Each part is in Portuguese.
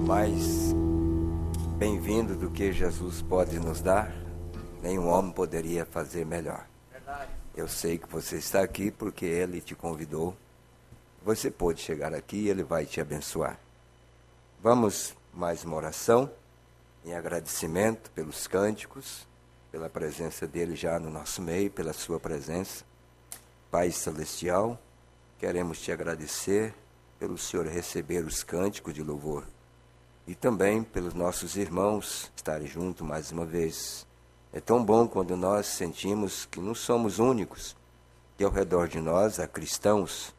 mais bem-vindo do que Jesus pode nos dar, nenhum homem poderia fazer melhor. Eu sei que você está aqui porque Ele te convidou. Você pode chegar aqui e Ele vai te abençoar. Vamos mais uma oração em agradecimento pelos cânticos, pela presença dEle já no nosso meio, pela sua presença. Pai Celestial, queremos te agradecer pelo Senhor receber os cânticos de louvor e também pelos nossos irmãos estarem juntos mais uma vez. É tão bom quando nós sentimos que não somos únicos, que ao redor de nós há cristãos,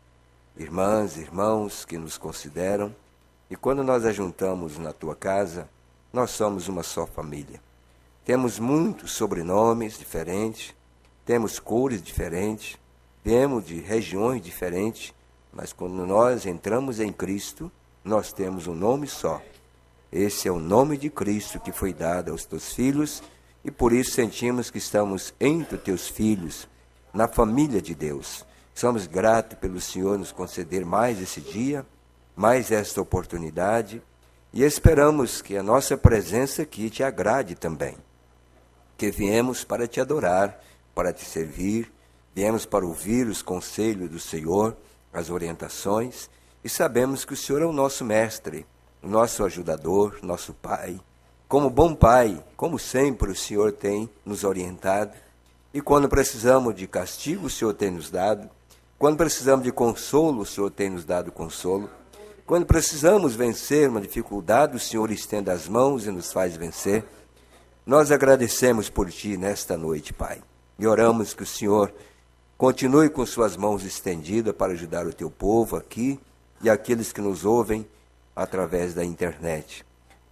irmãs, irmãos que nos consideram, e quando nós ajuntamos na tua casa, nós somos uma só família. Temos muitos sobrenomes diferentes, temos cores diferentes, viemos de regiões diferentes, mas quando nós entramos em Cristo, nós temos um nome só. Esse é o nome de Cristo que foi dado aos teus filhos, e por isso sentimos que estamos entre os teus filhos, na família de Deus. Somos gratos pelo Senhor nos conceder mais esse dia, mais esta oportunidade, e esperamos que a nossa presença aqui te agrade também. Que viemos para te adorar, para te servir, viemos para ouvir os conselhos do Senhor, as orientações, e sabemos que o Senhor é o nosso mestre, o nosso ajudador, nosso Pai. Como bom Pai, como sempre o Senhor tem nos orientado, e quando precisamos de castigo, o Senhor tem nos dado, quando precisamos de consolo, o Senhor tem nos dado consolo, quando precisamos vencer uma dificuldade, o Senhor estende as mãos e nos faz vencer. Nós agradecemos por Ti nesta noite, Pai, e oramos que o Senhor continue com suas mãos estendidas para ajudar o Teu povo aqui e aqueles que nos ouvem através da internet.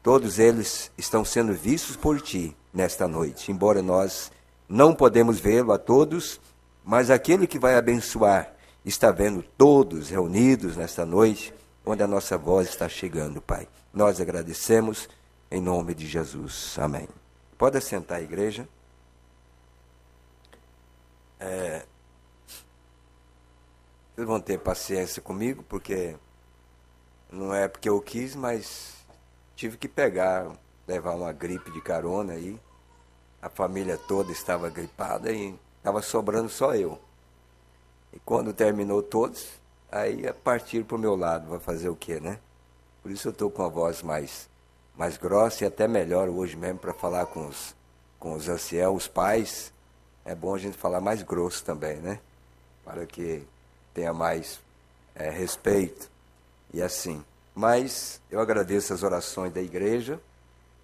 Todos eles estão sendo vistos por Ti nesta noite, embora nós não podemos vê-lo a todos, mas aquele que vai abençoar está vendo todos reunidos nesta noite, onde a nossa voz está chegando, Pai. Nós agradecemos em nome de Jesus. Amém. Pode assentar, igreja. Vocês vão ter paciência comigo, porque não é porque eu quis, mas tive que levar uma gripe de carona aí. A família toda estava gripada e estava sobrando só eu. E quando terminou todos, aí partiram para o meu lado. Vai fazer o quê, né? Por isso eu estou com a voz mais grossa e até melhor hoje mesmo para falar com os anciãos, os pais. É bom a gente falar mais grosso também, né? Para que tenha mais respeito e assim. Mas eu agradeço as orações da igreja.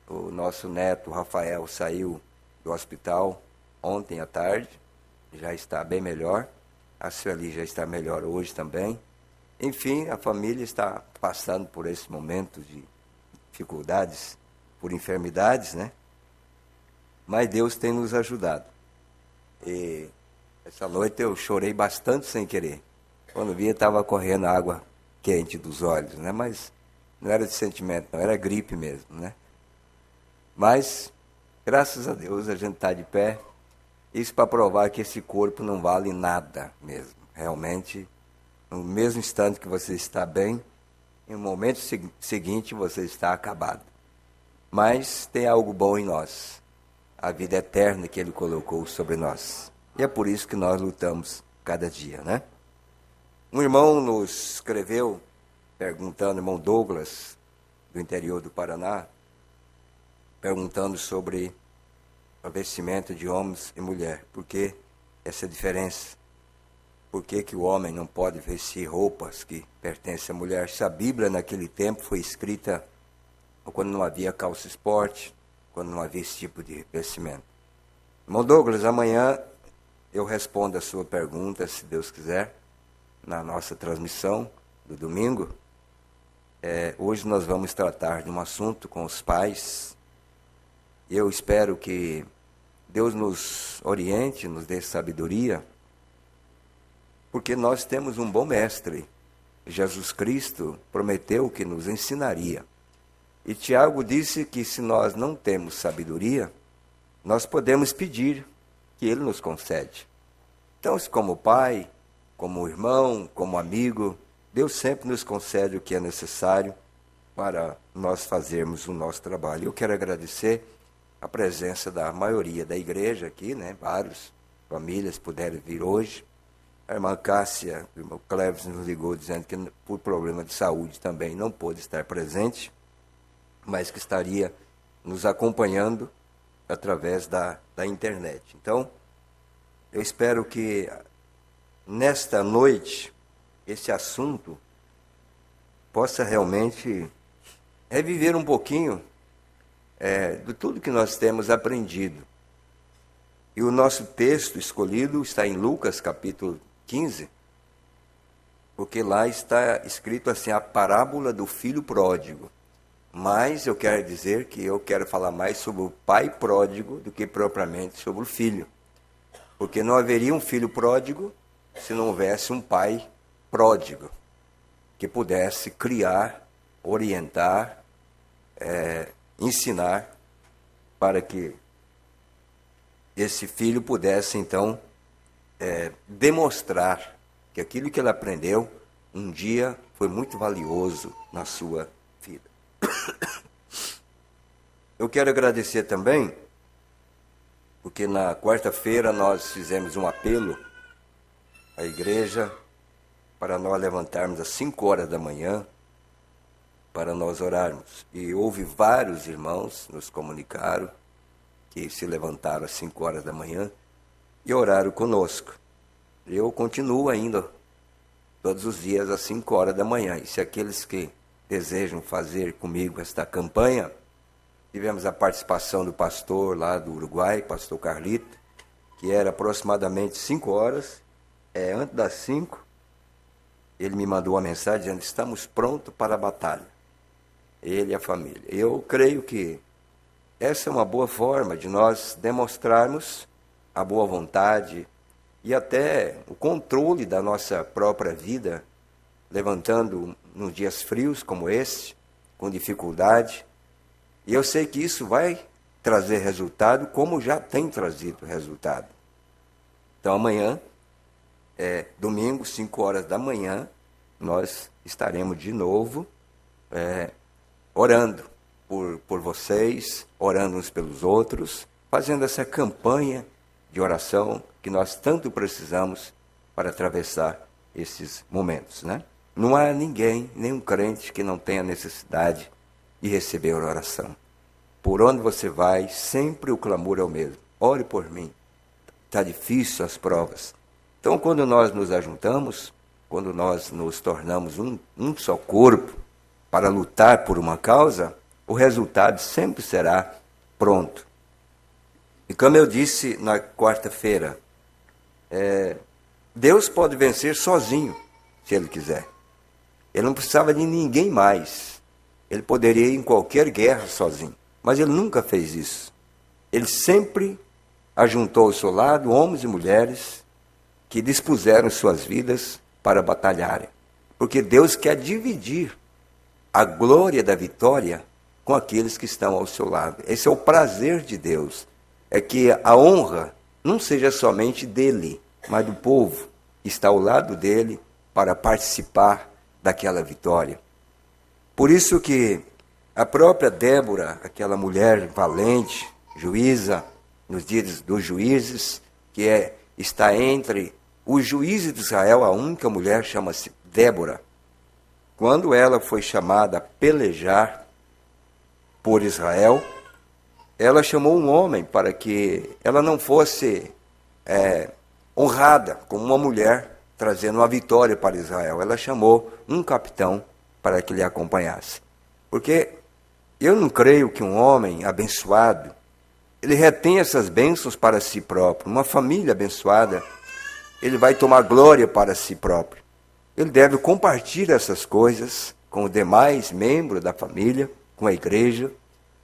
O nosso neto, Rafael, saiu do hospital ontem à tarde. Já está bem melhor. A Sueli já está melhor hoje também. Enfim, a família está passando por esse momento de dificuldades, por enfermidades, né? Mas Deus tem nos ajudado. E essa noite eu chorei bastante sem querer. Quando vi, estava correndo água quente dos olhos, né? Mas não era de sentimento, não, era gripe mesmo, né? Mas, graças a Deus, a gente está de pé. Isso para provar que esse corpo não vale nada mesmo. Realmente, no mesmo instante que você está bem, em um momento seguinte você está acabado. Mas tem algo bom em nós. A vida eterna que Ele colocou sobre nós. E é por isso que nós lutamos cada dia, né? Um irmão nos escreveu, perguntando, irmão Douglas, do interior do Paraná, perguntando sobre o vestimento de homens e mulher. Por que essa diferença? Por que o homem não pode vestir roupas que pertencem à mulher? Se a Bíblia naquele tempo foi escrita quando não havia calça esporte, quando não havia esse tipo de vestimento. Irmão Douglas, amanhã eu respondo a sua pergunta, se Deus quiser, na nossa transmissão do domingo. Hoje nós vamos tratar de um assunto com os pais. Eu espero que Deus nos oriente, nos dê sabedoria, porque nós temos um bom mestre. Jesus Cristo prometeu que nos ensinaria. E Tiago disse que se nós não temos sabedoria, nós podemos pedir que Ele nos concede. Então, como pai, como irmão, como amigo, Deus sempre nos concede o que é necessário para nós fazermos o nosso trabalho. Eu quero agradecer a presença da maioria da igreja aqui, né? Várias famílias puderam vir hoje. A irmã Cássia, o irmão Cleves nos ligou dizendo que por problema de saúde também não pôde estar presente, mas que estaria nos acompanhando através da internet. Então, eu espero que nesta noite esse assunto possa realmente reviver um pouquinho de tudo que nós temos aprendido. E o nosso texto escolhido está em Lucas, capítulo 15, porque lá está escrito assim, a parábola do filho pródigo. Mas eu quero dizer que eu quero falar mais sobre o pai pródigo do que propriamente sobre o filho. Porque não haveria um filho pródigo se não houvesse um pai pródigo, que pudesse criar, orientar, ensinar, para que esse filho pudesse, então, demonstrar que aquilo que ele aprendeu, um dia foi muito valioso na sua vida. Eu quero agradecer também, porque na quarta-feira nós fizemos um apelo à igreja para nós levantarmos às 5 horas da manhã, para nós orarmos. E houve vários irmãos nos comunicaram que se levantaram às 5 horas da manhã e oraram conosco. Eu continuo ainda todos os dias às 5 horas da manhã. E se aqueles que desejam fazer comigo esta campanha, tivemos a participação do pastor lá do Uruguai, pastor Carlito, que era aproximadamente 5 horas. Antes das 5, ele me mandou uma mensagem dizendo, estamos prontos para a batalha. Ele e a família. Eu creio que essa é uma boa forma de nós demonstrarmos a boa vontade e até o controle da nossa própria vida, levantando nos dias frios como este, com dificuldade. E eu sei que isso vai trazer resultado, como já tem trazido resultado. Então amanhã, domingo, 5 horas da manhã, nós estaremos de novo orando por vocês, orando uns pelos outros, fazendo essa campanha de oração que nós tanto precisamos para atravessar esses momentos, né? Não há ninguém, nenhum crente que não tenha necessidade de receber a oração. Por onde você vai, sempre o clamor é o mesmo. Ore por mim. Está difícil as provas. Então, quando nós nos ajuntamos, quando nós nos tornamos um só corpo para lutar por uma causa, o resultado sempre será pronto. E como eu disse na quarta-feira, Deus pode vencer sozinho, se Ele quiser. Ele não precisava de ninguém mais. Ele poderia ir em qualquer guerra sozinho. Mas Ele nunca fez isso. Ele sempre ajuntou ao seu lado homens e mulheres que dispuseram suas vidas para batalharem. Porque Deus quer dividir a glória da vitória com aqueles que estão ao seu lado. Esse é o prazer de Deus. É que a honra não seja somente dele, mas do povo que está ao lado dele para participar daquela vitória. Por isso que a própria Débora, aquela mulher valente, juíza, nos dias dos juízes, que está entre os juízes de Israel, a única mulher chama-se Débora. Quando ela foi chamada a pelejar por Israel, ela chamou um homem para que ela não fosse honrada como uma mulher, trazendo uma vitória para Israel. Ela chamou um capitão para que lhe acompanhasse. Porque eu não creio que um homem abençoado, ele retém essas bênçãos para si próprio. Uma família abençoada, ele vai tomar glória para si próprio. Ele deve compartilhar essas coisas com os demais membros da família, com a igreja.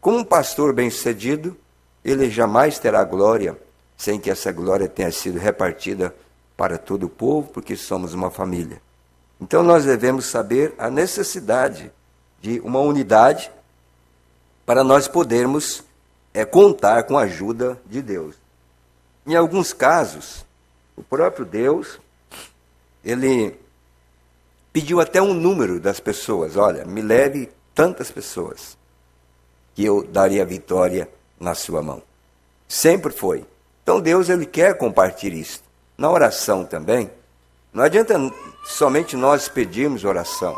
Como um pastor bem-sucedido, ele jamais terá glória sem que essa glória tenha sido repartida para todo o povo, porque somos uma família. Então nós devemos saber a necessidade de uma unidade para nós podermos contar com a ajuda de Deus. Em alguns casos, o próprio Deus, ele pediu até um número das pessoas. Olha, me leve tantas pessoas que eu daria a vitória na sua mão. Sempre foi. Então Deus, Ele quer compartilhar isso. Na oração também, não adianta somente nós pedirmos oração.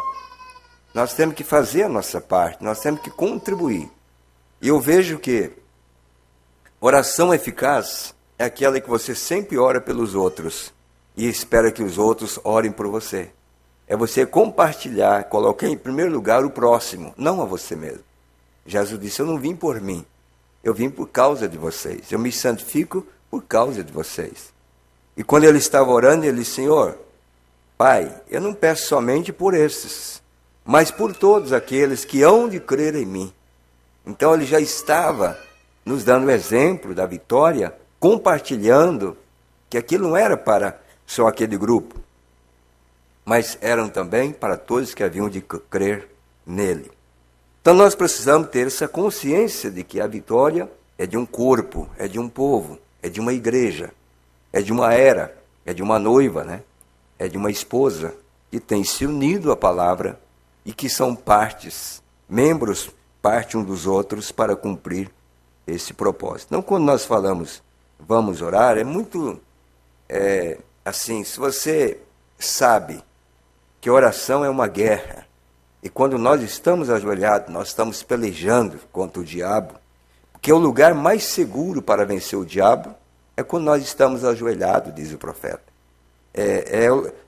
Nós temos que fazer a nossa parte, nós temos que contribuir. E eu vejo que oração eficaz é aquela que você sempre ora pelos outros e espera que os outros orem por você. É você compartilhar, colocar em primeiro lugar o próximo, não a você mesmo. Jesus disse, eu não vim por mim, eu vim por causa de vocês. Eu me santifico por causa de vocês. E quando ele estava orando, ele disse, Senhor, Pai, eu não peço somente por esses, mas por todos aqueles que hão de crer em mim. Então ele já estava nos dando o exemplo da vitória, compartilhando que aquilo não era para só aquele grupo, mas eram também para todos que haviam de crer nele. Então nós precisamos ter essa consciência de que a vitória é de um corpo, é de um povo, é de uma igreja, é de uma era, é de uma noiva, né? É de uma esposa que tem se unido à palavra e que são partes, membros, parte um dos outros para cumprir esse propósito. Então, quando nós falamos vamos orar, é muito assim, se você sabe que oração é uma guerra, e quando nós estamos ajoelhados, nós estamos pelejando contra o diabo, porque o lugar mais seguro para vencer o diabo é quando nós estamos ajoelhados, diz o profeta.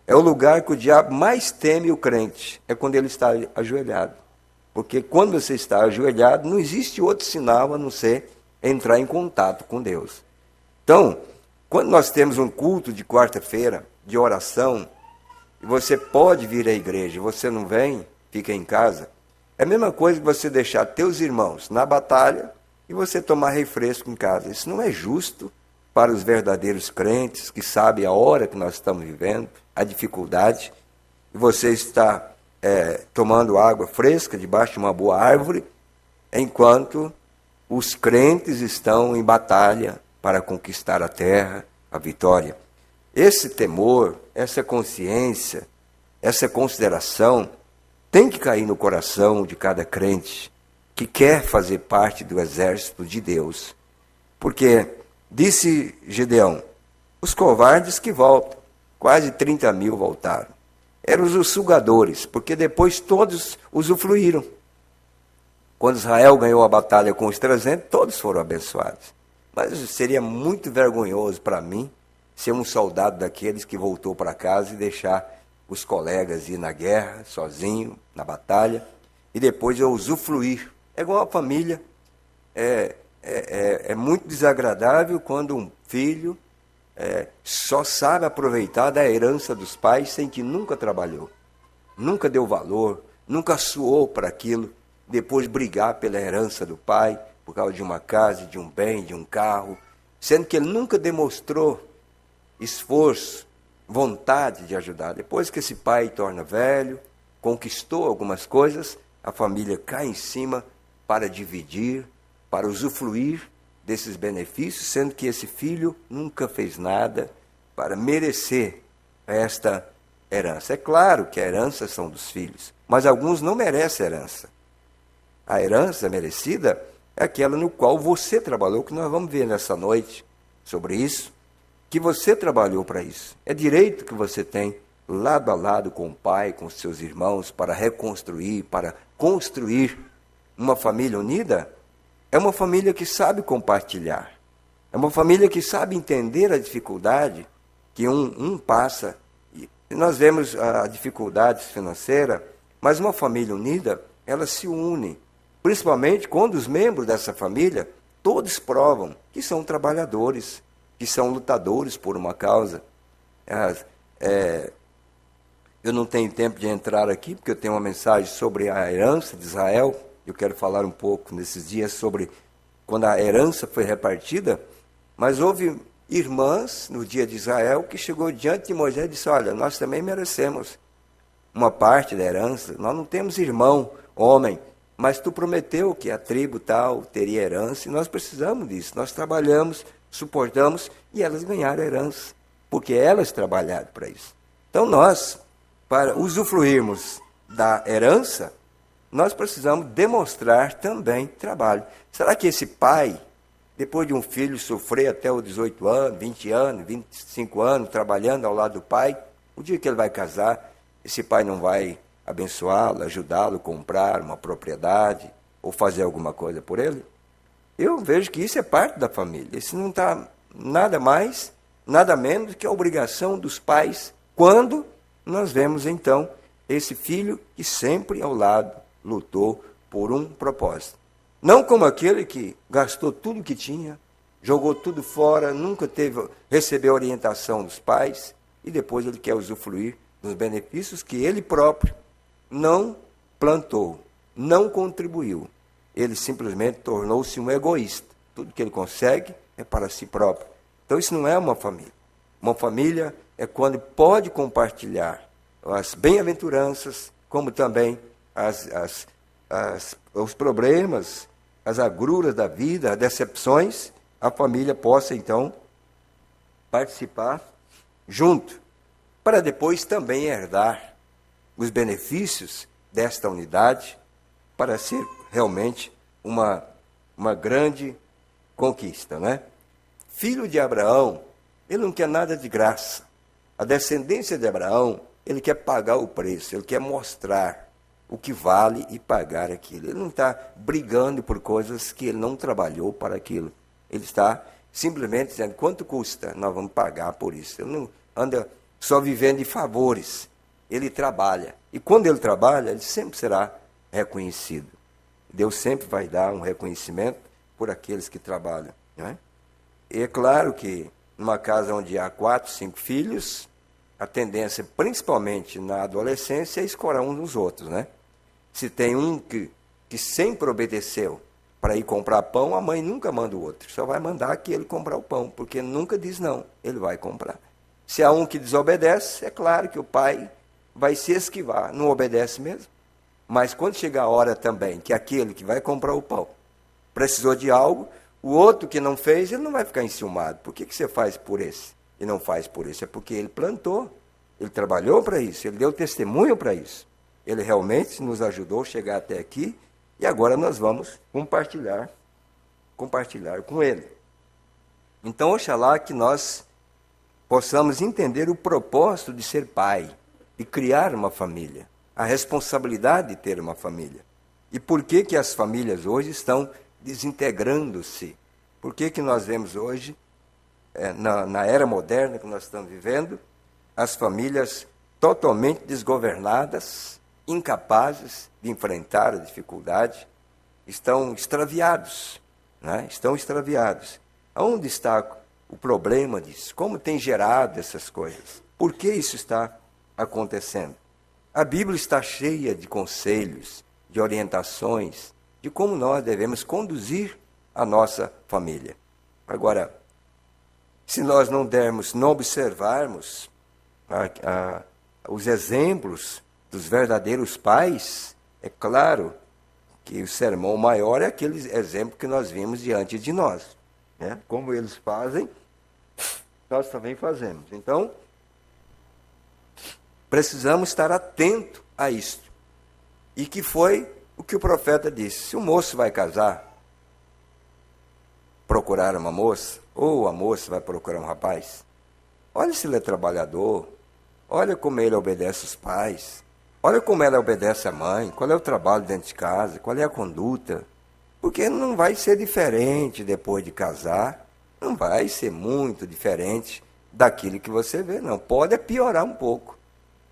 É o lugar que o diabo mais teme o crente, é quando ele está ajoelhado. Porque quando você está ajoelhado, não existe outro sinal a não ser entrar em contato com Deus. Então, quando nós temos um culto de quarta-feira, de oração, e você pode vir à igreja, você não vem, fica em casa, é a mesma coisa que você deixar teus irmãos na batalha e você tomar refresco em casa. Isso não é justo para os verdadeiros crentes que sabem a hora que nós estamos vivendo, a dificuldade, e você está tomando água fresca debaixo de uma boa árvore, enquanto os crentes estão em batalha para conquistar a terra, a vitória. Esse temor, essa consciência, essa consideração tem que cair no coração de cada crente que quer fazer parte do exército de Deus. Porque, disse Gedeão, os covardes que voltam, quase 30 mil voltaram. Eram os sugadores, porque depois todos usufruíram. Quando Israel ganhou a batalha com os 300, todos foram abençoados. Mas seria muito vergonhoso para mim ser um soldado daqueles que voltou para casa e deixar os colegas ir na guerra, sozinho, na batalha, e depois eu usufruir. É igual a família. É muito desagradável quando um filho só sabe aproveitar da herança dos pais sem que nunca trabalhou, nunca deu valor, nunca suou para aquilo, depois brigar pela herança do pai, por causa de uma casa, de um bem, de um carro, sendo que ele nunca demonstrou esforço, vontade de ajudar. Depois que esse pai torna velho, conquistou algumas coisas, a família cai em cima para dividir, para usufruir desses benefícios, sendo que esse filho nunca fez nada para merecer esta herança. É claro que a herança são dos filhos, mas alguns não merecem herança. A herança merecida é aquela no qual você trabalhou, que nós vamos ver nessa noite sobre isso, que você trabalhou para isso. É direito que você tem, lado a lado com o pai, com os seus irmãos, para reconstruir, para construir uma família unida. É uma família que sabe compartilhar. É uma família que sabe entender a dificuldade que um passa. E nós vemos a dificuldade financeira, mas uma família unida, ela se une. Principalmente quando os membros dessa família, todos provam que são trabalhadores, que são lutadores por uma causa. Eu não tenho tempo de entrar aqui, porque eu tenho uma mensagem sobre a herança de Israel. Eu quero falar um pouco nesses dias sobre quando a herança foi repartida, mas houve irmãs no dia de Israel que chegou diante de Moisés e disse, olha, nós também merecemos uma parte da herança, nós não temos irmão, homem, mas tu prometeu que a tribo tal teria herança, e nós precisamos disso, nós trabalhamos, suportamos, e elas ganharam a herança, porque elas trabalharam para isso. Então nós, para usufruirmos da herança, nós precisamos demonstrar também trabalho. Será que esse pai, depois de um filho sofrer até os 18 anos, 20 anos, 25 anos, trabalhando ao lado do pai, o dia que ele vai casar, esse pai não vai abençoá-lo, ajudá-lo a comprar uma propriedade ou fazer alguma coisa por ele? Eu vejo que isso é parte da família. Isso não está nada mais, nada menos do que a obrigação dos pais, quando nós vemos, então, esse filho que sempre ao lado lutou por um propósito. Não como aquele que gastou tudo que tinha, jogou tudo fora, nunca recebeu orientação dos pais, e depois ele quer usufruir dos benefícios que ele próprio não plantou, não contribuiu. Ele simplesmente tornou-se um egoísta. Tudo que ele consegue é para si próprio. Então isso não é uma família. Uma família é quando pode compartilhar as bem-aventuranças, como também os problemas, as agruras da vida, as decepções, a família possa, então, participar junto, para depois também herdar os benefícios desta unidade, para ser realmente uma grande conquista, né? Filho de Abraão, ele não quer nada de graça. A descendência de Abraão, ele quer pagar o preço, ele quer mostrar o que vale e pagar aquilo. Ele não está brigando por coisas que ele não trabalhou para aquilo. Ele está simplesmente dizendo, quanto custa? Nós vamos pagar por isso. Ele não anda só vivendo de favores. Ele trabalha. E quando ele trabalha, ele sempre será reconhecido. Deus sempre vai dar um reconhecimento por aqueles que trabalham. Não é? E é claro que numa casa onde há 4, 5 filhos, a tendência, principalmente na adolescência, é escorar uns nos outros, né? Se tem um que sempre obedeceu para ir comprar pão, a mãe nunca manda o outro. Só vai mandar aquele comprar o pão, porque nunca diz não, ele vai comprar. Se há um que desobedece, é claro que o pai vai se esquivar, não obedece mesmo. Mas quando chegar a hora também que aquele que vai comprar o pão precisou de algo, o outro que não fez, ele não vai ficar enciumado. Por que você faz por esse e não faz por esse? É porque ele plantou, ele trabalhou para isso, ele deu testemunho para isso. Ele realmente nos ajudou a chegar até aqui e agora nós vamos compartilhar com ele. Então, oxalá que nós possamos entender o propósito de ser pai, de criar uma família, a responsabilidade de ter uma família. E por que as famílias hoje estão desintegrando-se? Por que nós vemos hoje, na era moderna que nós estamos vivendo, as famílias totalmente desgovernadas, incapazes de enfrentar a dificuldade, estão extraviados, né? Estão extraviados. Onde está o problema disso? Como tem gerado essas coisas? Por que isso está acontecendo? A Bíblia está cheia de conselhos, de orientações, de como nós devemos conduzir a nossa família. Agora, se nós não observarmos os exemplos dos verdadeiros pais, é claro que o sermão maior é aquele exemplo que nós vimos diante de nós. Né? Como eles fazem, nós também fazemos. Então, precisamos estar atento a isto. E que foi o que o profeta disse. Se o moço vai casar, procurar uma moça, ou a moça vai procurar um rapaz, olha se ele é trabalhador, olha como ele obedece os pais, olha como ela obedece a mãe, qual é o trabalho dentro de casa, qual é a conduta. Porque não vai ser diferente depois de casar, não vai ser muito diferente daquilo que você vê, não. Pode piorar um pouco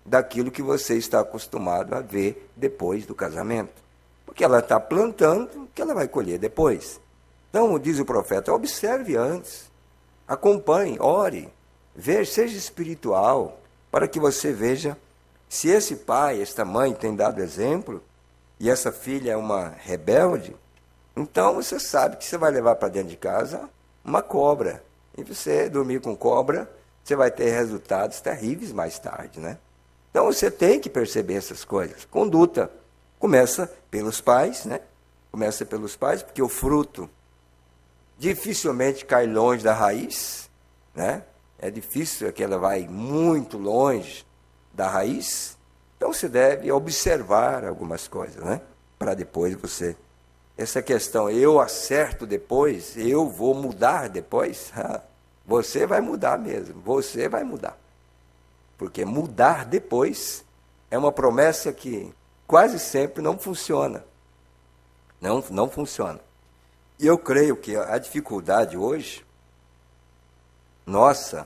daquilo que você está acostumado a ver depois do casamento. Porque ela está plantando o que ela vai colher depois. Então, diz o profeta, observe antes, acompanhe, ore, veja, seja espiritual, para que você veja se esse pai, esta mãe tem dado exemplo, e essa filha é uma rebelde, então você sabe que você vai levar para dentro de casa uma cobra. E você dormir com cobra, você vai ter resultados terríveis mais tarde, né? Então você tem que perceber essas coisas. Conduta começa pelos pais, né? Começa pelos pais, porque o fruto dificilmente cai longe da raiz, né? É difícil que ela vai muito longe da raiz. Então você deve observar algumas coisas, né? para depois você. Essa questão, eu acerto depois, eu vou mudar depois, você vai mudar mesmo, você vai mudar. Porque mudar depois é uma promessa que quase sempre não funciona. Não funciona. E eu creio que a dificuldade hoje, nossa,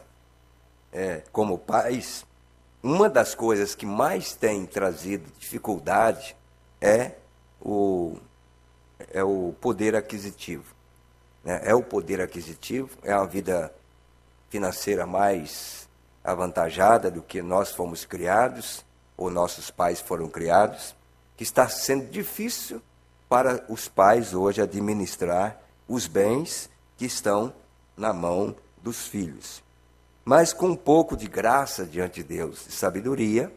como pais, uma das coisas que mais tem trazido dificuldade é o poder aquisitivo. Né? É o poder aquisitivo, é uma vida financeira mais avantajada do que nós fomos criados, ou nossos pais foram criados, que está sendo difícil para os pais hoje administrar os bens que estão na mão dos filhos. Mas com um pouco de graça diante de Deus e sabedoria,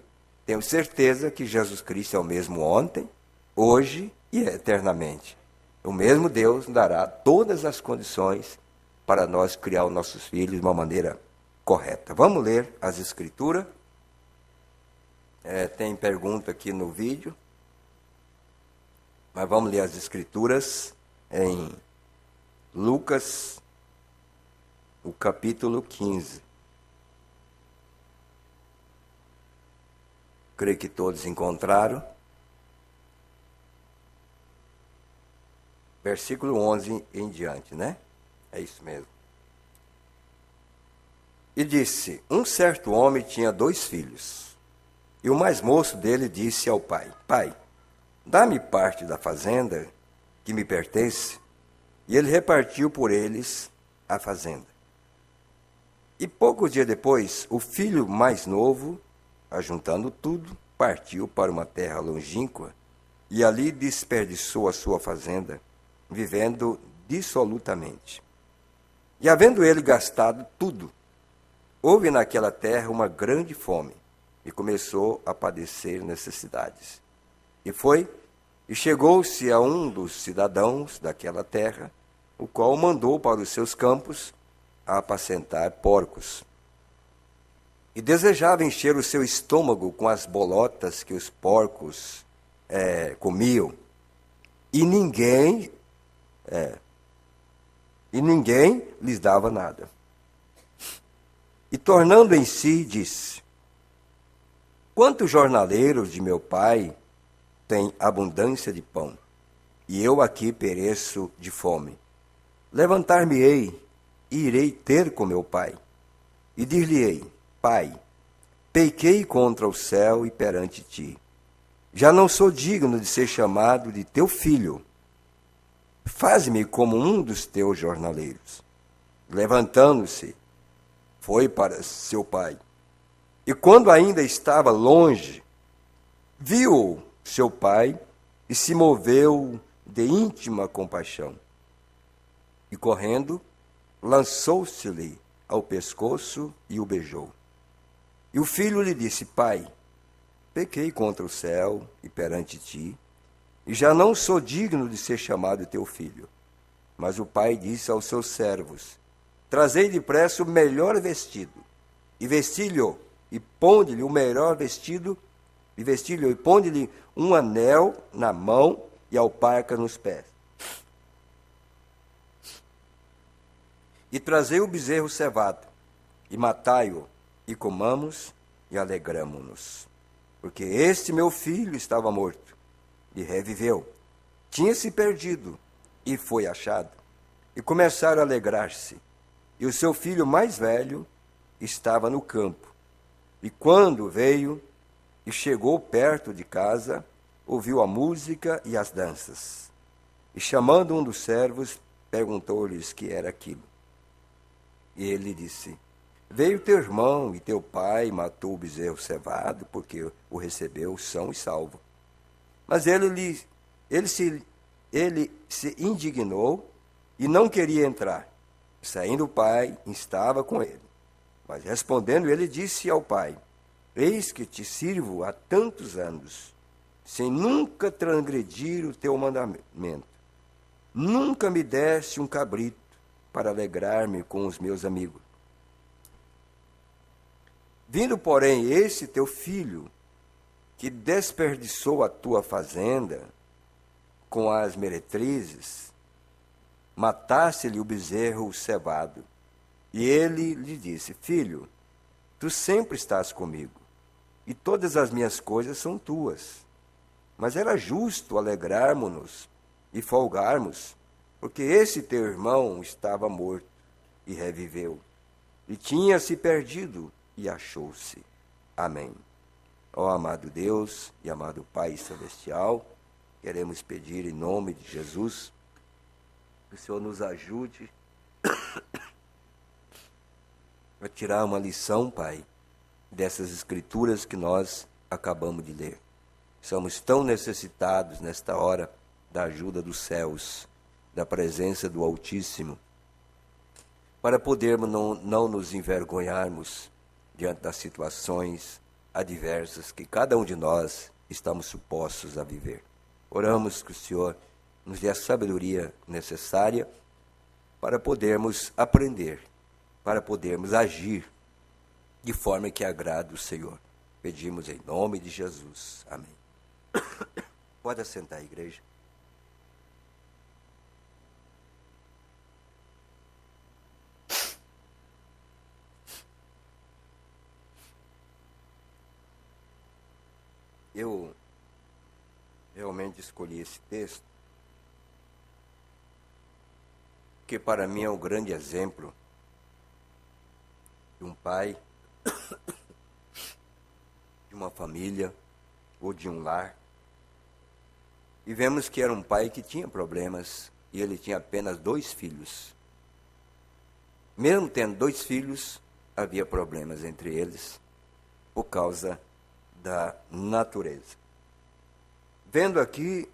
tenho certeza que Jesus Cristo é o mesmo ontem, hoje e eternamente. O mesmo Deus dará todas as condições para nós criar os nossos filhos de uma maneira correta. Vamos ler as Escrituras. Tem pergunta aqui no vídeo. Mas vamos ler as Escrituras em Lucas, o capítulo 15. Creio que todos encontraram. Versículo 11 em diante, né? É isso mesmo. E disse, um certo homem tinha 2 filhos. E o mais moço dele disse ao pai, Pai, dá-me parte da fazenda que me pertence. E ele repartiu por eles a fazenda. E poucos dias depois, o filho mais novo, ajuntando tudo, partiu para uma terra longínqua e ali desperdiçou a sua fazenda, vivendo dissolutamente. E havendo ele gastado tudo, houve naquela terra uma grande fome e começou a padecer necessidades. E chegou-se a um dos cidadãos daquela terra, o qual o mandou para os seus campos a apacentar porcos. E desejava encher o seu estômago com as bolotas que os porcos comiam. E ninguém lhes dava nada. E tornando em si, disse, quantos jornaleiros de meu pai têm abundância de pão, e eu aqui pereço de fome. Levantar-me-ei e irei ter com meu pai. E dir-lhe-ei, Pai, pequei contra o céu e perante ti. Já não sou digno de ser chamado de teu filho. Faze-me como um dos teus jornaleiros. Levantando-se, foi para seu pai. E quando ainda estava longe, viu seu pai e se moveu de íntima compaixão. E correndo, lançou-se-lhe ao pescoço e o beijou. E o filho lhe disse, Pai, pequei contra o céu e perante ti, e já não sou digno de ser chamado teu filho. Mas o pai disse aos seus servos, trazei depressa o melhor vestido, e vesti-lhe, e ponde-lhe o melhor vestido, e vesti-lhe, e ponde-lhe um anel na mão e alparca nos pés. E trazei o bezerro cevado, e matai-o, e comamos, e alegramo-nos. Porque este meu filho estava morto, e reviveu. Tinha-se perdido, e foi achado. E começaram a alegrar-se. E o seu filho mais velho estava no campo. E quando veio e chegou perto de casa, ouviu a música e as danças. E chamando um dos servos, perguntou-lhes que era aquilo. E ele disse, veio teu irmão e teu pai matou o bezerro cevado, porque o recebeu são e salvo. Mas ele se indignou e não queria entrar. Saindo o pai, estava com ele. Mas respondendo, ele disse ao pai, eis que te sirvo há tantos anos, sem nunca transgredir o teu mandamento. Nunca me deste um cabrito para alegrar-me com os meus amigos. Vindo, porém, esse teu filho, que desperdiçou a tua fazenda, com as meretrizes, matasse-lhe o bezerro cevado. E ele lhe disse: Filho, tu sempre estás comigo, e todas as minhas coisas são tuas. Mas era justo alegrarmos-nos e folgarmos, porque esse teu irmão estava morto e reviveu, e tinha se perdido e achou-se. Amém. Ó amado Deus e amado Pai Celestial, queremos pedir em nome de Jesus que o Senhor nos ajude a tirar uma lição, Pai, dessas escrituras que nós acabamos de ler. Somos tão necessitados nesta hora da ajuda dos céus, da presença do Altíssimo, para podermos não nos envergonharmos diante das situações adversas que cada um de nós estamos supostos a viver. Oramos que o Senhor nos dê a sabedoria necessária para podermos aprender, para podermos agir de forma que agrade o Senhor. Pedimos em nome de Jesus. Amém. Pode assentar, igreja. Eu realmente escolhi esse texto porque para mim é um grande exemplo de um pai, de uma família ou de um lar. E vemos que era um pai que tinha problemas e ele tinha apenas 2 filhos. Mesmo tendo 2 filhos, havia problemas entre eles por causa da natureza. Vendo aqui,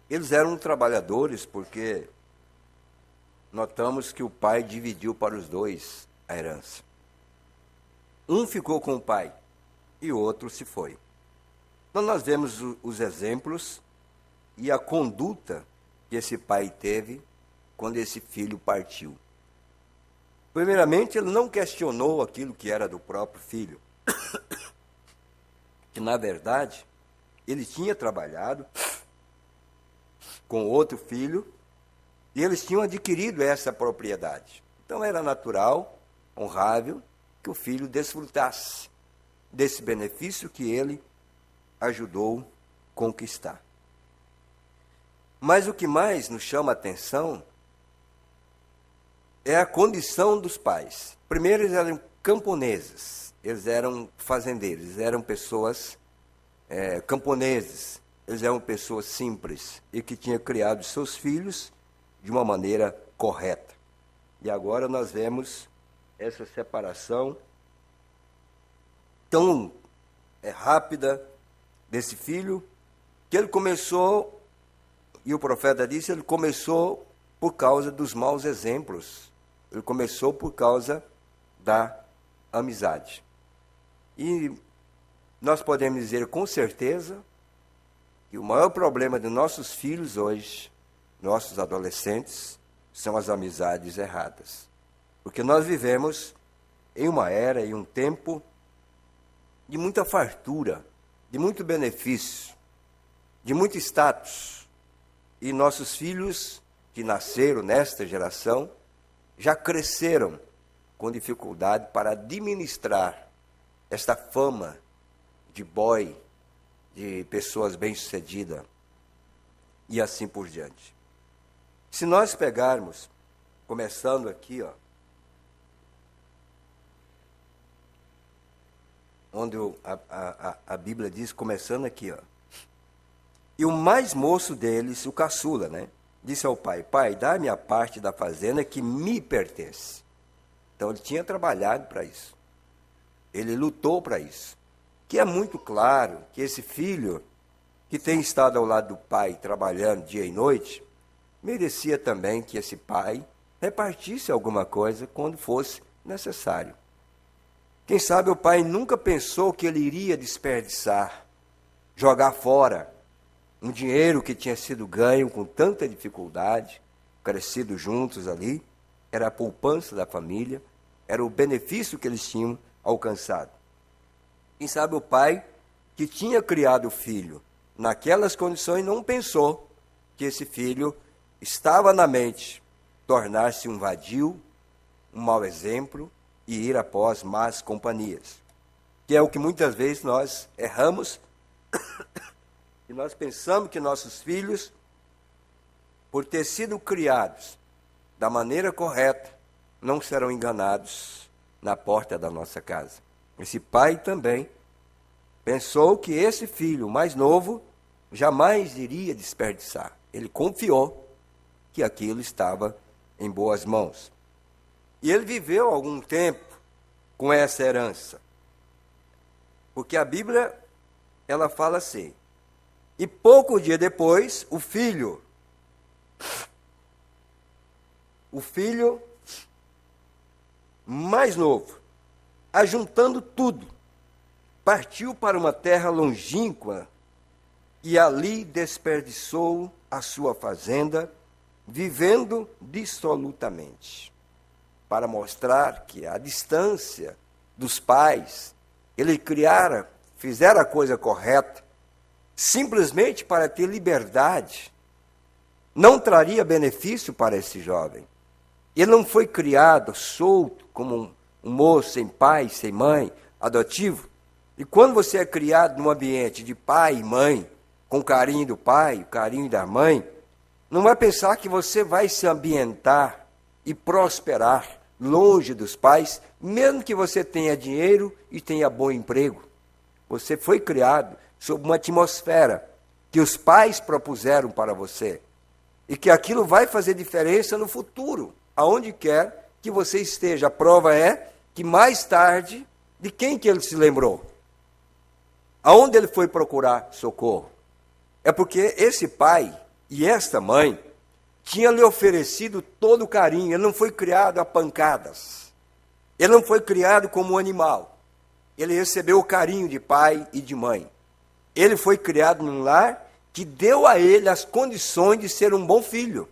eles eram trabalhadores porque notamos que o pai dividiu para os 2 a herança. Um ficou com o pai e o outro se foi. Então nós vemos os exemplos e a conduta que esse pai teve quando esse filho partiu. Primeiramente, ele não questionou aquilo que era do próprio filho, que na verdade ele tinha trabalhado com outro filho e eles tinham adquirido essa propriedade. Então era natural, honrável, que o filho desfrutasse desse benefício que ele ajudou a conquistar. Mas o que mais nos chama a atenção é a condição dos pais. Primeiro, eles eram camponeses, eles eram fazendeiros, eles eram pessoas camponeses, eles eram pessoas simples e que tinham criado seus filhos de uma maneira correta. E agora nós vemos essa separação tão rápida desse filho, que ele começou, e o profeta disse, ele começou por causa dos maus exemplos, ele começou por causa da amizade. E nós podemos dizer com certeza que o maior problema de nossos filhos hoje, nossos adolescentes, são as amizades erradas. Porque nós vivemos em uma era e um tempo de muita fartura, de muito benefício, de muito status. E nossos filhos que nasceram nesta geração já cresceram com dificuldade para administrar esta fama de boy, de pessoas bem-sucedidas e assim por diante. Se nós pegarmos, começando aqui, onde a Bíblia diz, começando aqui, e o mais moço deles, o caçula, disse ao pai: Pai, dá-me a parte da fazenda que me pertence. Então ele tinha trabalhado para isso. Ele lutou para isso. Que é muito claro que esse filho, que tem estado ao lado do pai, trabalhando dia e noite, merecia também que esse pai repartisse alguma coisa quando fosse necessário. Quem sabe o pai nunca pensou que ele iria desperdiçar, jogar fora um dinheiro que tinha sido ganho com tanta dificuldade, crescido juntos ali, era a poupança da família, era o benefício que eles tinham alcançado. Quem sabe o pai, que tinha criado o filho naquelas condições, não pensou que esse filho estava na mente tornar-se um vadio, um mau exemplo e ir após más companhias. Que é o que muitas vezes nós erramos e nós pensamos que nossos filhos, por ter sido criados da maneira correta, não serão enganados na porta da nossa casa. Esse pai também pensou que esse filho mais novo jamais iria desperdiçar. Ele confiou que aquilo estava em boas mãos. E ele viveu algum tempo com essa herança. Porque a Bíblia, ela fala assim: e pouco dia depois, o filho mais novo, ajuntando tudo, partiu para uma terra longínqua e ali desperdiçou a sua fazenda, vivendo dissolutamente, para mostrar que a distância dos pais, ele fizera a coisa correta, simplesmente para ter liberdade, não traria benefício para esse jovem. Ele não foi criado solto, como um moço sem pai, sem mãe, adotivo. E quando você é criado num ambiente de pai e mãe, com o carinho do pai, o carinho da mãe, não vai pensar que você vai se ambientar e prosperar longe dos pais, mesmo que você tenha dinheiro e tenha bom emprego. Você foi criado sob uma atmosfera que os pais propuseram para você e que aquilo vai fazer diferença no futuro, aonde quer que você esteja. A prova é que mais tarde, de quem que ele se lembrou? Aonde ele foi procurar socorro? É porque esse pai e esta mãe tinham lhe oferecido todo o carinho. Ele não foi criado a pancadas. Ele não foi criado como um animal. Ele recebeu o carinho de pai e de mãe. Ele foi criado num lar que deu a ele as condições de ser um bom filho,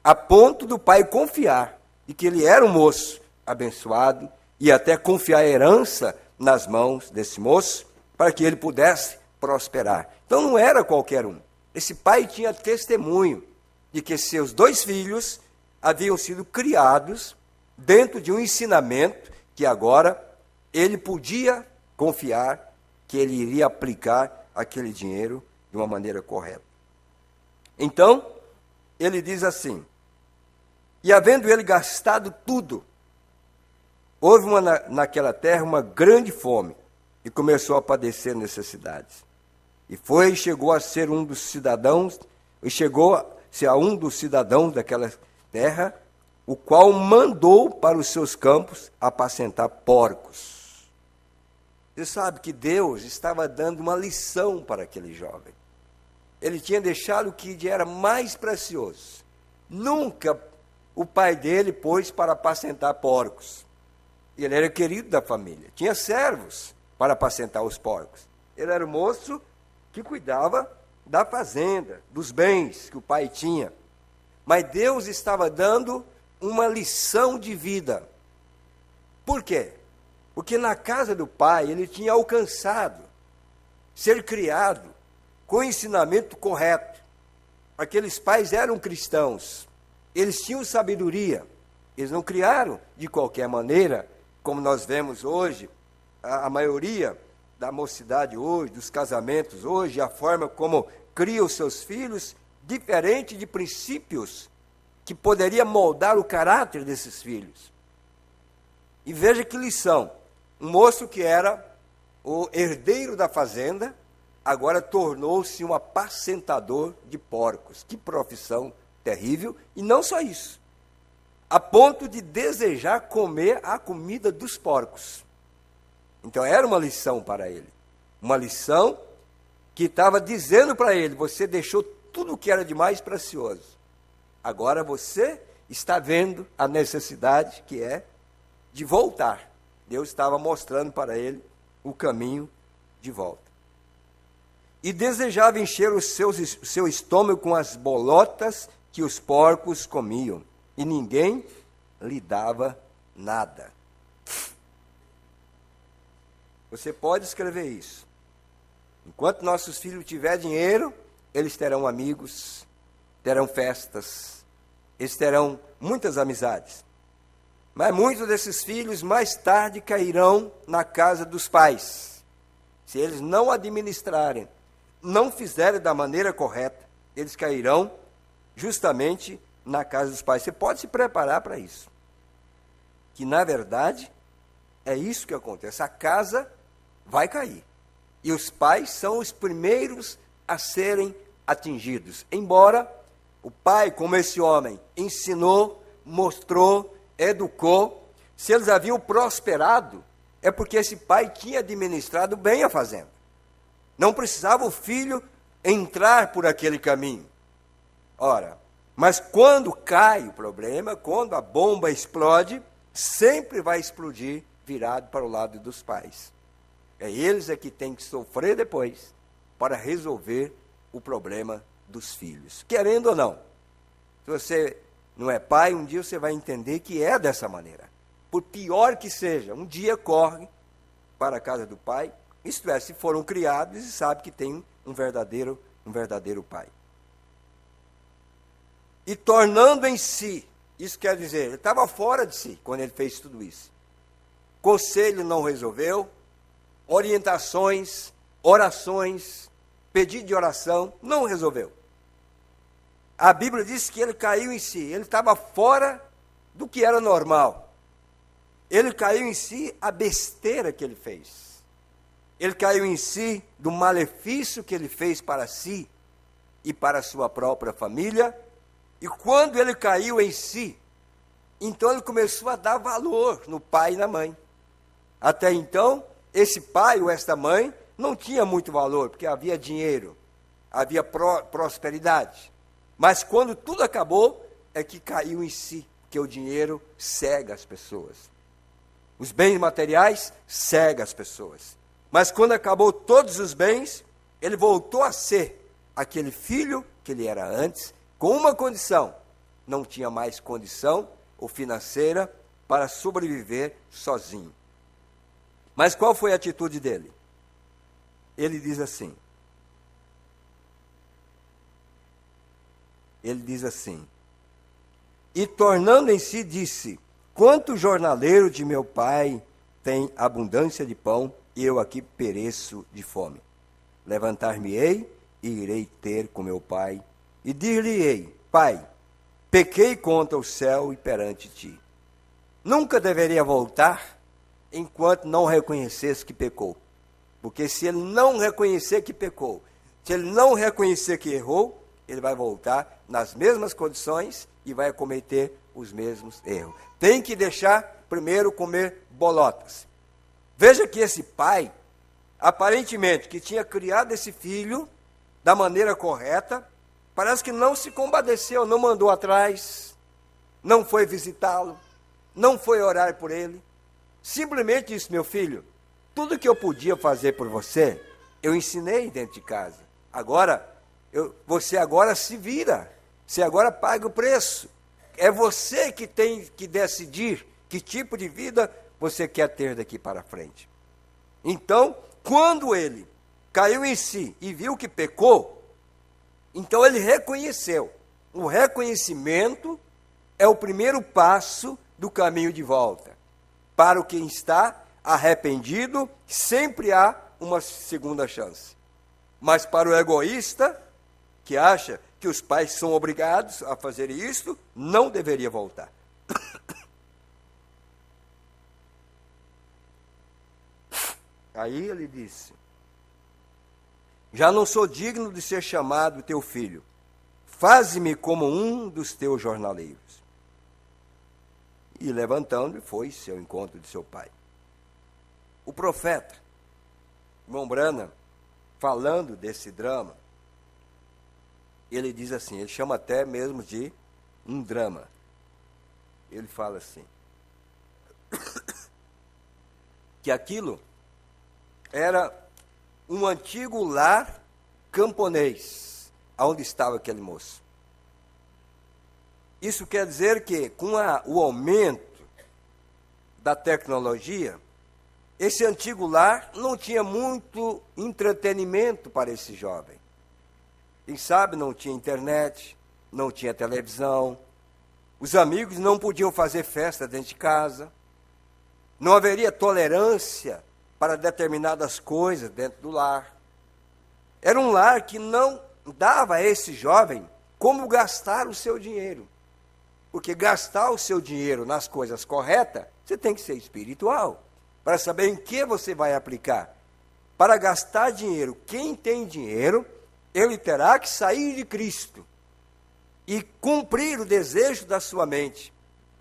a ponto do pai confiar de que ele era um moço abençoado e até confiar a herança nas mãos desse moço para que ele pudesse prosperar. Então não era qualquer um. Esse pai tinha testemunho de que seus 2 filhos haviam sido criados dentro de um ensinamento que agora ele podia confiar que ele iria aplicar aquele dinheiro de uma maneira correta. Então, ele diz assim: e havendo ele gastado tudo, houve naquela terra uma grande fome, e começou a padecer necessidades. E chegou a ser um dos cidadãos, daquela terra, o qual mandou para os seus campos apacentar porcos. Você sabe que Deus estava dando uma lição para aquele jovem. Ele tinha deixado o que era mais precioso. Nunca o pai dele pôs para apacentar porcos. Ele era querido da família, tinha servos para apacentar os porcos. Ele era o moço que cuidava da fazenda, dos bens que o pai tinha. Mas Deus estava dando uma lição de vida. Por quê? Porque na casa do pai ele tinha alcançado ser criado com o ensinamento correto. Aqueles pais eram cristãos, eles tinham sabedoria, eles não criaram de qualquer maneira, como nós vemos hoje, a maioria da mocidade hoje, dos casamentos hoje, a forma como cria os seus filhos, diferente de princípios que poderia moldar o caráter desses filhos. E veja que lição, um moço que era o herdeiro da fazenda, agora tornou-se um apacentador de porcos. Que profissão terrível, e não só isso, a ponto de desejar comer a comida dos porcos. Então era uma lição para ele, uma lição que estava dizendo para ele: você deixou tudo o que era de mais precioso, agora você está vendo a necessidade que é de voltar. Deus estava mostrando para ele o caminho de volta. E desejava encher o seu estômago com as bolotas que os porcos comiam, e ninguém lhe dava nada. Você pode escrever isso. Enquanto nossos filhos tiverem dinheiro, eles terão amigos, terão festas, eles terão muitas amizades. Mas muitos desses filhos mais tarde cairão na casa dos pais. Se eles não administrarem, não fizerem da maneira correta, eles cairão justamente na casa dos pais. Você pode se preparar para isso. Que, na verdade, é isso que acontece. A casa vai cair. E os pais são os primeiros a serem atingidos. Embora o pai, como esse homem, ensinou, mostrou, educou, se eles haviam prosperado, é porque esse pai tinha administrado bem a fazenda. Não precisava o filho entrar por aquele caminho. Ora, mas quando cai o problema, quando a bomba explode, sempre vai explodir virado para o lado dos pais. É eles que têm que sofrer depois para resolver o problema dos filhos. Querendo ou não, se você não é pai, um dia você vai entender que é dessa maneira. Por pior que seja, um dia corre para a casa do pai, isto é, se foram criados e sabe que tem um verdadeiro pai. E tornando em si, isso quer dizer, ele estava fora de si quando ele fez tudo isso. Conselho não resolveu, orientações, orações, pedido de oração, não resolveu. A Bíblia diz que ele caiu em si, ele estava fora do que era normal. Ele caiu em si a besteira que ele fez. Ele caiu em si do malefício que ele fez para si e para a sua própria família. E quando ele caiu em si, então ele começou a dar valor no pai e na mãe. Até então, esse pai ou esta mãe não tinha muito valor, porque havia dinheiro, havia prosperidade. Mas quando tudo acabou, é que caiu em si, porque o dinheiro cega as pessoas. Os bens materiais cegam as pessoas. Mas quando acabou todos os bens, ele voltou a ser aquele filho que ele era antes, com uma condição: não tinha mais condição ou financeira para sobreviver sozinho. Mas qual foi a atitude dele? Ele diz assim, e tornando em si disse: quanto jornaleiro de meu pai tem abundância de pão, e eu aqui pereço de fome. Levantar-me-ei e irei ter com meu pai, e dir-lhe-ei: pai, pequei contra o céu e perante ti. Nunca deveria voltar enquanto não reconhecesse que pecou. Porque se ele não reconhecer que pecou, se ele não reconhecer que errou, ele vai voltar nas mesmas condições e vai cometer os mesmos erros. Tem que deixar primeiro comer bolotas. Veja que esse pai, aparentemente, que tinha criado esse filho da maneira correta, parece que não se compadeceu, não mandou atrás, não foi visitá-lo, não foi orar por ele. Simplesmente disse: meu filho, tudo que eu podia fazer por você, eu ensinei dentro de casa. Agora, você agora se vira, você agora paga o preço. É você que tem que decidir que tipo de vida você quer ter daqui para frente. Então, quando ele caiu em si e viu que pecou, então ele reconheceu. O reconhecimento é o primeiro passo do caminho de volta. Para o quem está arrependido, sempre há uma segunda chance. Mas para o egoísta, que acha que os pais são obrigados a fazer isto, não deveria voltar. Aí ele disse: já não sou digno de ser chamado teu filho. Faze-me como um dos teus jornaleiros. E levantando, foi-se ao encontro de seu pai. O profeta, irmão Branham, falando desse drama, ele diz assim, ele chama até mesmo de um drama. Ele fala assim, que aquilo era um antigo lar camponês, onde estava aquele moço. Isso quer dizer que, com o aumento da tecnologia, esse antigo lar não tinha muito entretenimento para esse jovem. Quem sabe não tinha internet, não tinha televisão, os amigos não podiam fazer festa dentro de casa, não haveria tolerância para determinadas coisas dentro do lar. Era um lar que não dava a esse jovem como gastar o seu dinheiro. Porque gastar o seu dinheiro nas coisas corretas, você tem que ser espiritual, para saber em que você vai aplicar. Para gastar dinheiro, quem tem dinheiro, ele terá que sair de Cristo e cumprir o desejo da sua mente.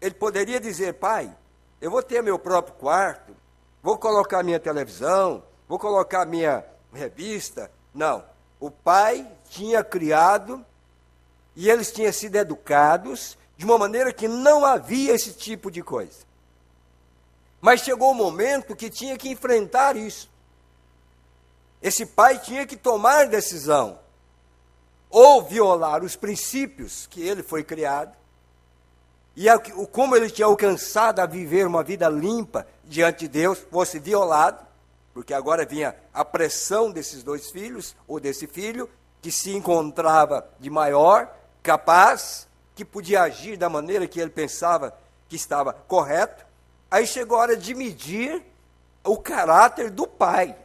Ele poderia dizer: pai, eu vou ter meu próprio quarto, vou colocar minha televisão, vou colocar minha revista. Não, o pai tinha criado e eles tinham sido educados de uma maneira que não havia esse tipo de coisa. Mas chegou o momento que tinha que enfrentar isso. Esse pai tinha que tomar decisão. Ou violar os princípios que ele foi criado, e como ele tinha alcançado a viver uma vida limpa diante de Deus, fosse violado, porque agora vinha a pressão desses dois filhos, ou desse filho, que se encontrava de maior, capaz, que podia agir da maneira que ele pensava que estava correto. Aí chegou a hora de medir o caráter do pai.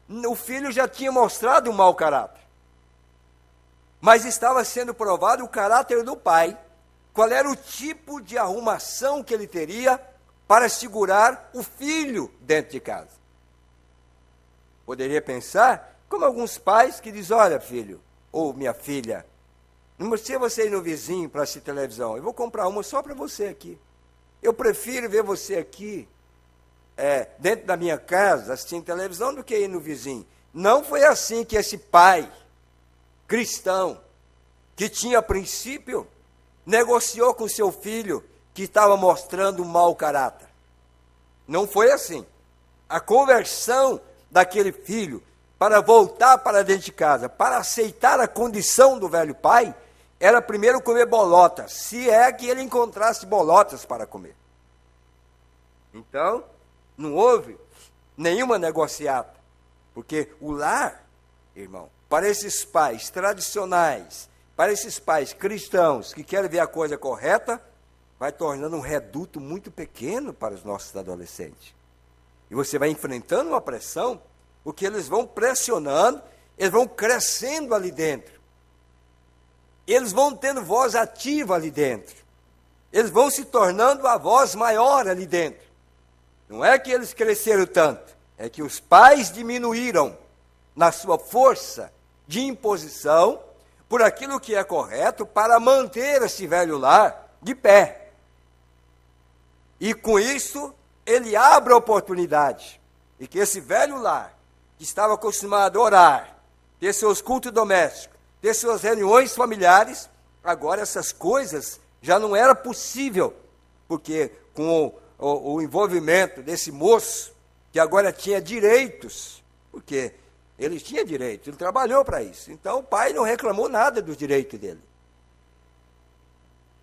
O filho já tinha mostrado um mau caráter, mas estava sendo provado o caráter do pai. Qual era o tipo de arrumação que ele teria para segurar o filho dentro de casa? Poderia pensar como alguns pais que dizem: olha, filho, ou minha filha, não precisa você ir no vizinho para assistir televisão, eu vou comprar uma só para você aqui. Eu prefiro ver você aqui, dentro da minha casa, assistindo televisão, do que ir no vizinho. Não foi assim que esse pai cristão, que tinha princípio, negociou com seu filho, que estava mostrando um mau caráter. Não foi assim. A conversão daquele filho para voltar para dentro de casa, para aceitar a condição do velho pai, era primeiro comer bolotas, se é que ele encontrasse bolotas para comer. Então, não houve nenhuma negociata, porque o lar, irmão, para esses pais tradicionais, para esses pais cristãos que querem ver a coisa correta, vai tornando um reduto muito pequeno para os nossos adolescentes. E você vai enfrentando uma pressão, porque eles vão pressionando, eles vão crescendo ali dentro. Eles vão tendo voz ativa ali dentro. Eles vão se tornando a voz maior ali dentro. Não é que eles cresceram tanto, é que os pais diminuíram na sua força de imposição por aquilo que é correto para manter esse velho lar de pé. E com isso, ele abre a oportunidade de que esse velho lar, que estava acostumado a orar, ter seus cultos domésticos, ter suas reuniões familiares, agora essas coisas já não era possível, porque com o envolvimento desse moço, que agora tinha direitos, porque ele tinha direito, ele trabalhou para isso. Então o pai não reclamou nada dos direitos dele.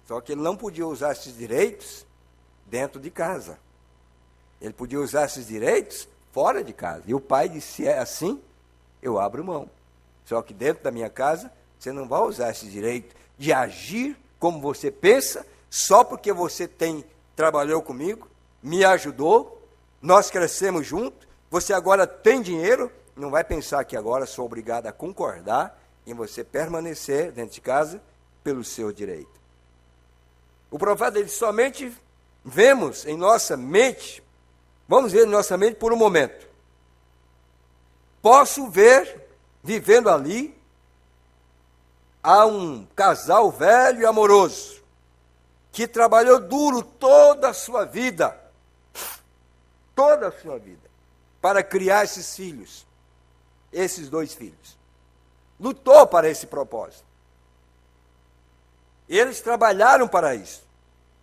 Só que ele não podia usar esses direitos dentro de casa. Ele podia usar esses direitos fora de casa. E o pai disse: se é assim, eu abro mão. Só que dentro da minha casa, você não vai usar esse direito de agir como você pensa, só porque você trabalhou comigo, me ajudou, nós crescemos juntos, você agora tem dinheiro, não vai pensar que agora sou obrigado a concordar em você permanecer dentro de casa pelo seu direito. O profeta diz: somente vemos em nossa mente, vamos ver em nossa mente por um momento. Posso ver, vivendo ali, há um casal velho e amoroso, que trabalhou duro toda a sua vida, para criar esses filhos, esses dois filhos. Lutou para esse propósito. Eles trabalharam para isso.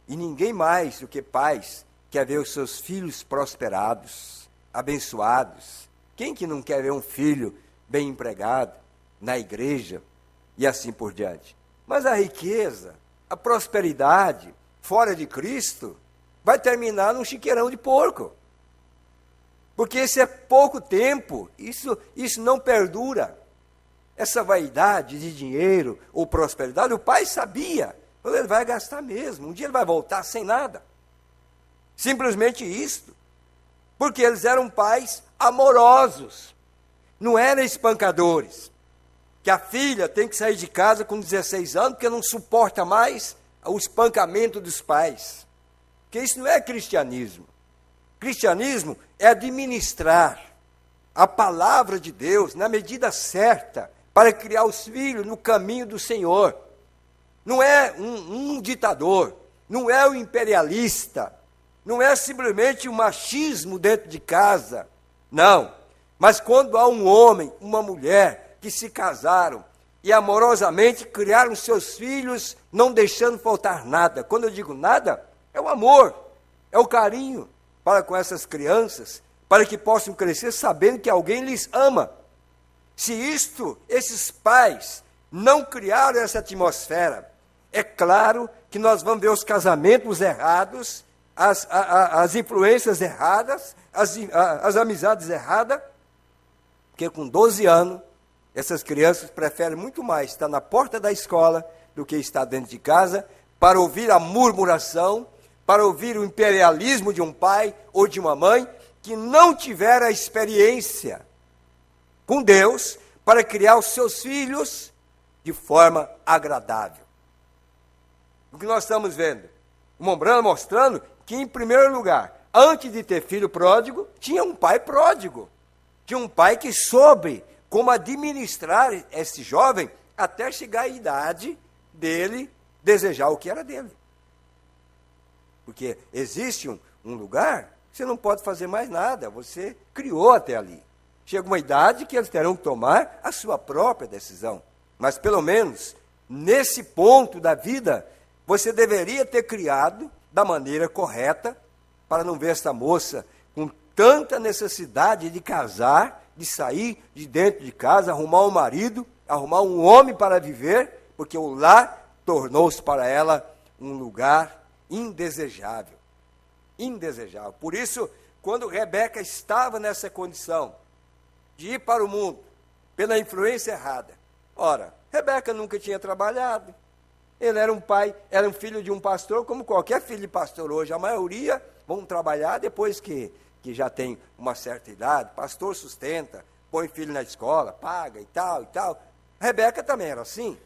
E ninguém mais do que pais quer ver os seus filhos prosperados, abençoados. Quem que não quer ver um filho bem empregado na igreja e assim por diante? Mas a riqueza, a prosperidade fora de Cristo vai terminar num chiqueirão de porco. Porque esse é pouco tempo, isso não perdura. essa vaidade de dinheiro ou prosperidade, o pai sabia. Ele vai gastar mesmo, um dia ele vai voltar sem nada. Simplesmente isto. Porque eles eram pais amorosos, não eram espancadores. Que a filha tem que sair de casa com 16 anos porque não suporta mais o espancamento dos pais. Porque isso não é cristianismo. Cristianismo é administrar a palavra de Deus na medida certa para criar os filhos no caminho do Senhor. Não é um ditador, não é um imperialista, não é simplesmente um machismo dentro de casa. Não. Mas quando há um homem, uma mulher que se casaram e amorosamente criaram seus filhos, não deixando faltar nada. Quando eu digo nada, é o amor, é o carinho para com essas crianças, para que possam crescer sabendo que alguém lhes ama. Se esses pais não criaram essa atmosfera, é claro que nós vamos ver os casamentos errados, as influências erradas, as amizades erradas, porque com 12 anos, essas crianças preferem muito mais estar na porta da escola do que estar dentro de casa, para ouvir a murmuração, para ouvir o imperialismo de um pai ou de uma mãe que não tiver a experiência com Deus para criar os seus filhos de forma agradável. O que nós estamos vendo? O Mombrana mostrando que, em primeiro lugar, antes de ter filho pródigo, tinha um pai pródigo. Tinha um pai que soube como administrar esse jovem até chegar à idade dele desejar o que era dele. Porque existe um lugar que você não pode fazer mais nada, você criou até ali. Chega uma idade que eles terão que tomar a sua própria decisão. Mas, pelo menos, nesse ponto da vida, você deveria ter criado da maneira correta, para não ver essa moça com tanta necessidade de casar, de sair de dentro de casa, arrumar um marido, arrumar um homem para viver, porque o lar tornou-se para ela um lugar indesejável. Indesejável. Por isso, quando Rebeca estava nessa condição de ir para o mundo pela influência errada, ora, Rebeca nunca tinha trabalhado, ele era um pai, era um filho de um pastor, como qualquer filho de pastor hoje. A maioria vão trabalhar depois que já tem uma certa idade. Pastor sustenta, põe filho na escola, paga e tal e tal. Rebeca também era assim.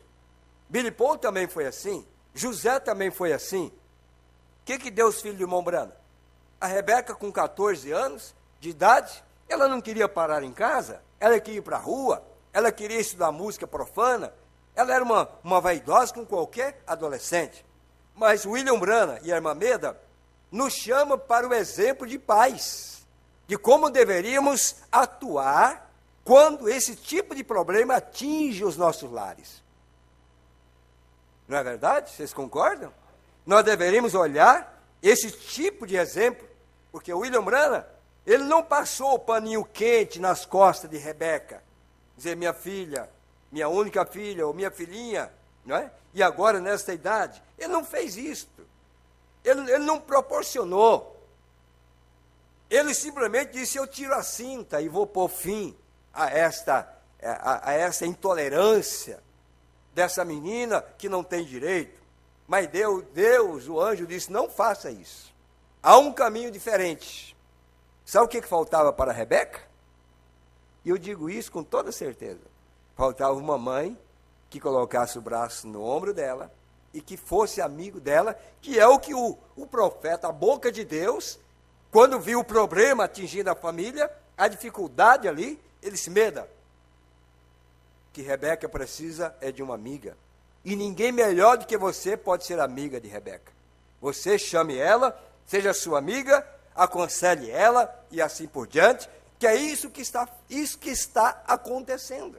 Billy Paul também foi assim. José também foi assim. O que deu os filhos de Mombrana? A Rebeca, com 14 anos de idade, ela não queria parar em casa, ela queria ir para a rua, ela queria estudar música profana. Ela era uma vaidosa com qualquer adolescente. Mas William Branham e a irmã Meda nos chamam para o exemplo de pais, de como deveríamos atuar quando esse tipo de problema atinge os nossos lares. Não é verdade? Vocês concordam? Nós deveríamos olhar esse tipo de exemplo, porque o William Branham, ele não passou o paninho quente nas costas de Rebeca, dizer, minha filha, minha única filha, ou minha filhinha, não é? E agora, nesta idade, ele não fez isto. Ele não proporcionou. Ele simplesmente disse, eu tiro a cinta e vou pôr fim a essa intolerância dessa menina que não tem direito. Mas Deus, o anjo, disse, não faça isso. Há um caminho diferente. Sabe o que faltava para Rebeca? E eu digo isso com toda certeza. Faltava uma mãe que colocasse o braço no ombro dela e que fosse amigo dela, que é o que o profeta, a boca de Deus, quando viu o problema atingindo a família, a dificuldade ali, ele disse, Meda, que Rebeca precisa é de uma amiga. E ninguém melhor do que você pode ser amiga de Rebeca. Você chame ela, seja sua amiga, aconselhe ela e assim por diante, que é isso que está acontecendo.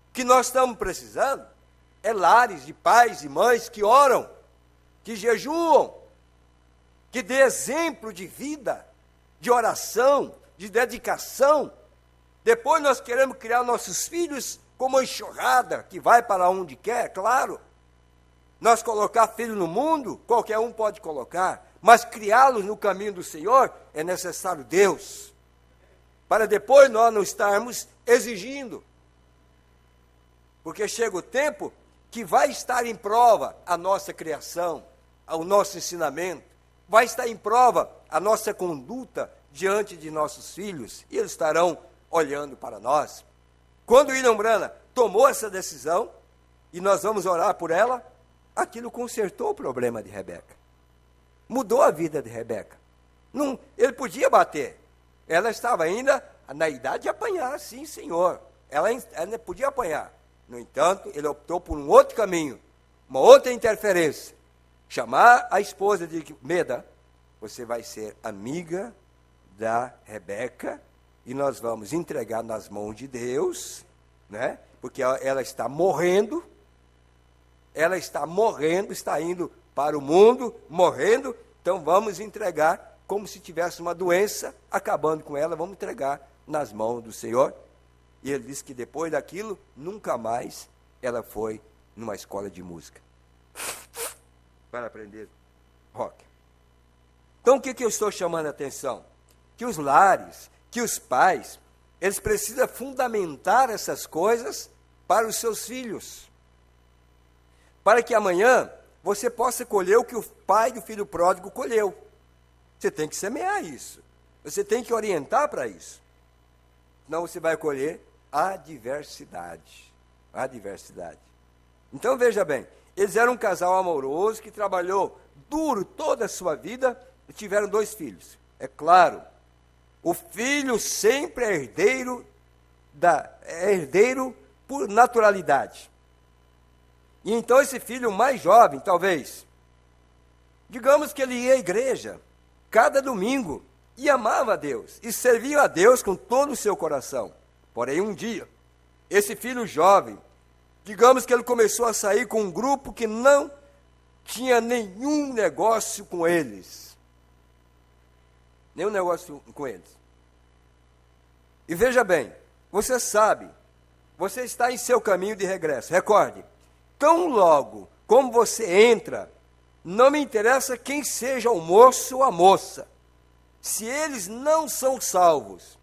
O que nós estamos precisando é lares de pais e mães que oram, que jejuam, que dê exemplo de vida, de oração, de dedicação. Depois nós queremos criar nossos filhos como uma enxurrada que vai para onde quer, claro. Nós colocar filho no mundo, qualquer um pode colocar, mas criá-los no caminho do Senhor é necessário Deus, para depois nós não estarmos exigindo. Porque chega o tempo que vai estar em prova a nossa criação, o nosso ensinamento, vai estar em prova a nossa conduta diante de nossos filhos, e eles estarão olhando para nós. Quando William Branham tomou essa decisão, e nós vamos orar por ela, aquilo consertou o problema de Rebeca. Mudou a vida de Rebeca. Não, ele podia bater. Ela estava ainda na idade de apanhar, sim, senhor. Ela ainda podia apanhar. No entanto, ele optou por um outro caminho, uma outra interferência. Chamar a esposa de Meda, você vai ser amiga da Rebeca, e nós vamos entregar nas mãos de Deus, né? Porque ela está morrendo, está indo para o mundo, morrendo, então vamos entregar como se tivesse uma doença, acabando com ela, vamos entregar nas mãos do Senhor. E ele disse que depois daquilo, nunca mais ela foi numa escola de música para aprender rock. Então, o que eu estou chamando a atenção? Que os lares, que os pais, eles precisam fundamentar essas coisas para os seus filhos, para que amanhã você possa colher o que o pai do filho pródigo colheu. Você tem que semear isso, você tem que orientar para isso, senão você vai colher adversidade. Então, veja bem, eles eram um casal amoroso que trabalhou duro toda a sua vida e tiveram 2 filhos. É claro, o filho sempre é herdeiro por naturalidade. E então esse filho mais jovem, talvez, digamos que ele ia à igreja cada domingo e amava a Deus e servia a Deus com todo o seu coração. Porém, um dia, esse filho jovem, digamos que ele começou a sair com um grupo que não tinha nenhum negócio com eles. Nenhum negócio com eles. E veja bem, você sabe, você está em seu caminho de regresso. Recorde, tão logo como você entra, não me interessa quem seja o moço ou a moça. Se eles não são salvos,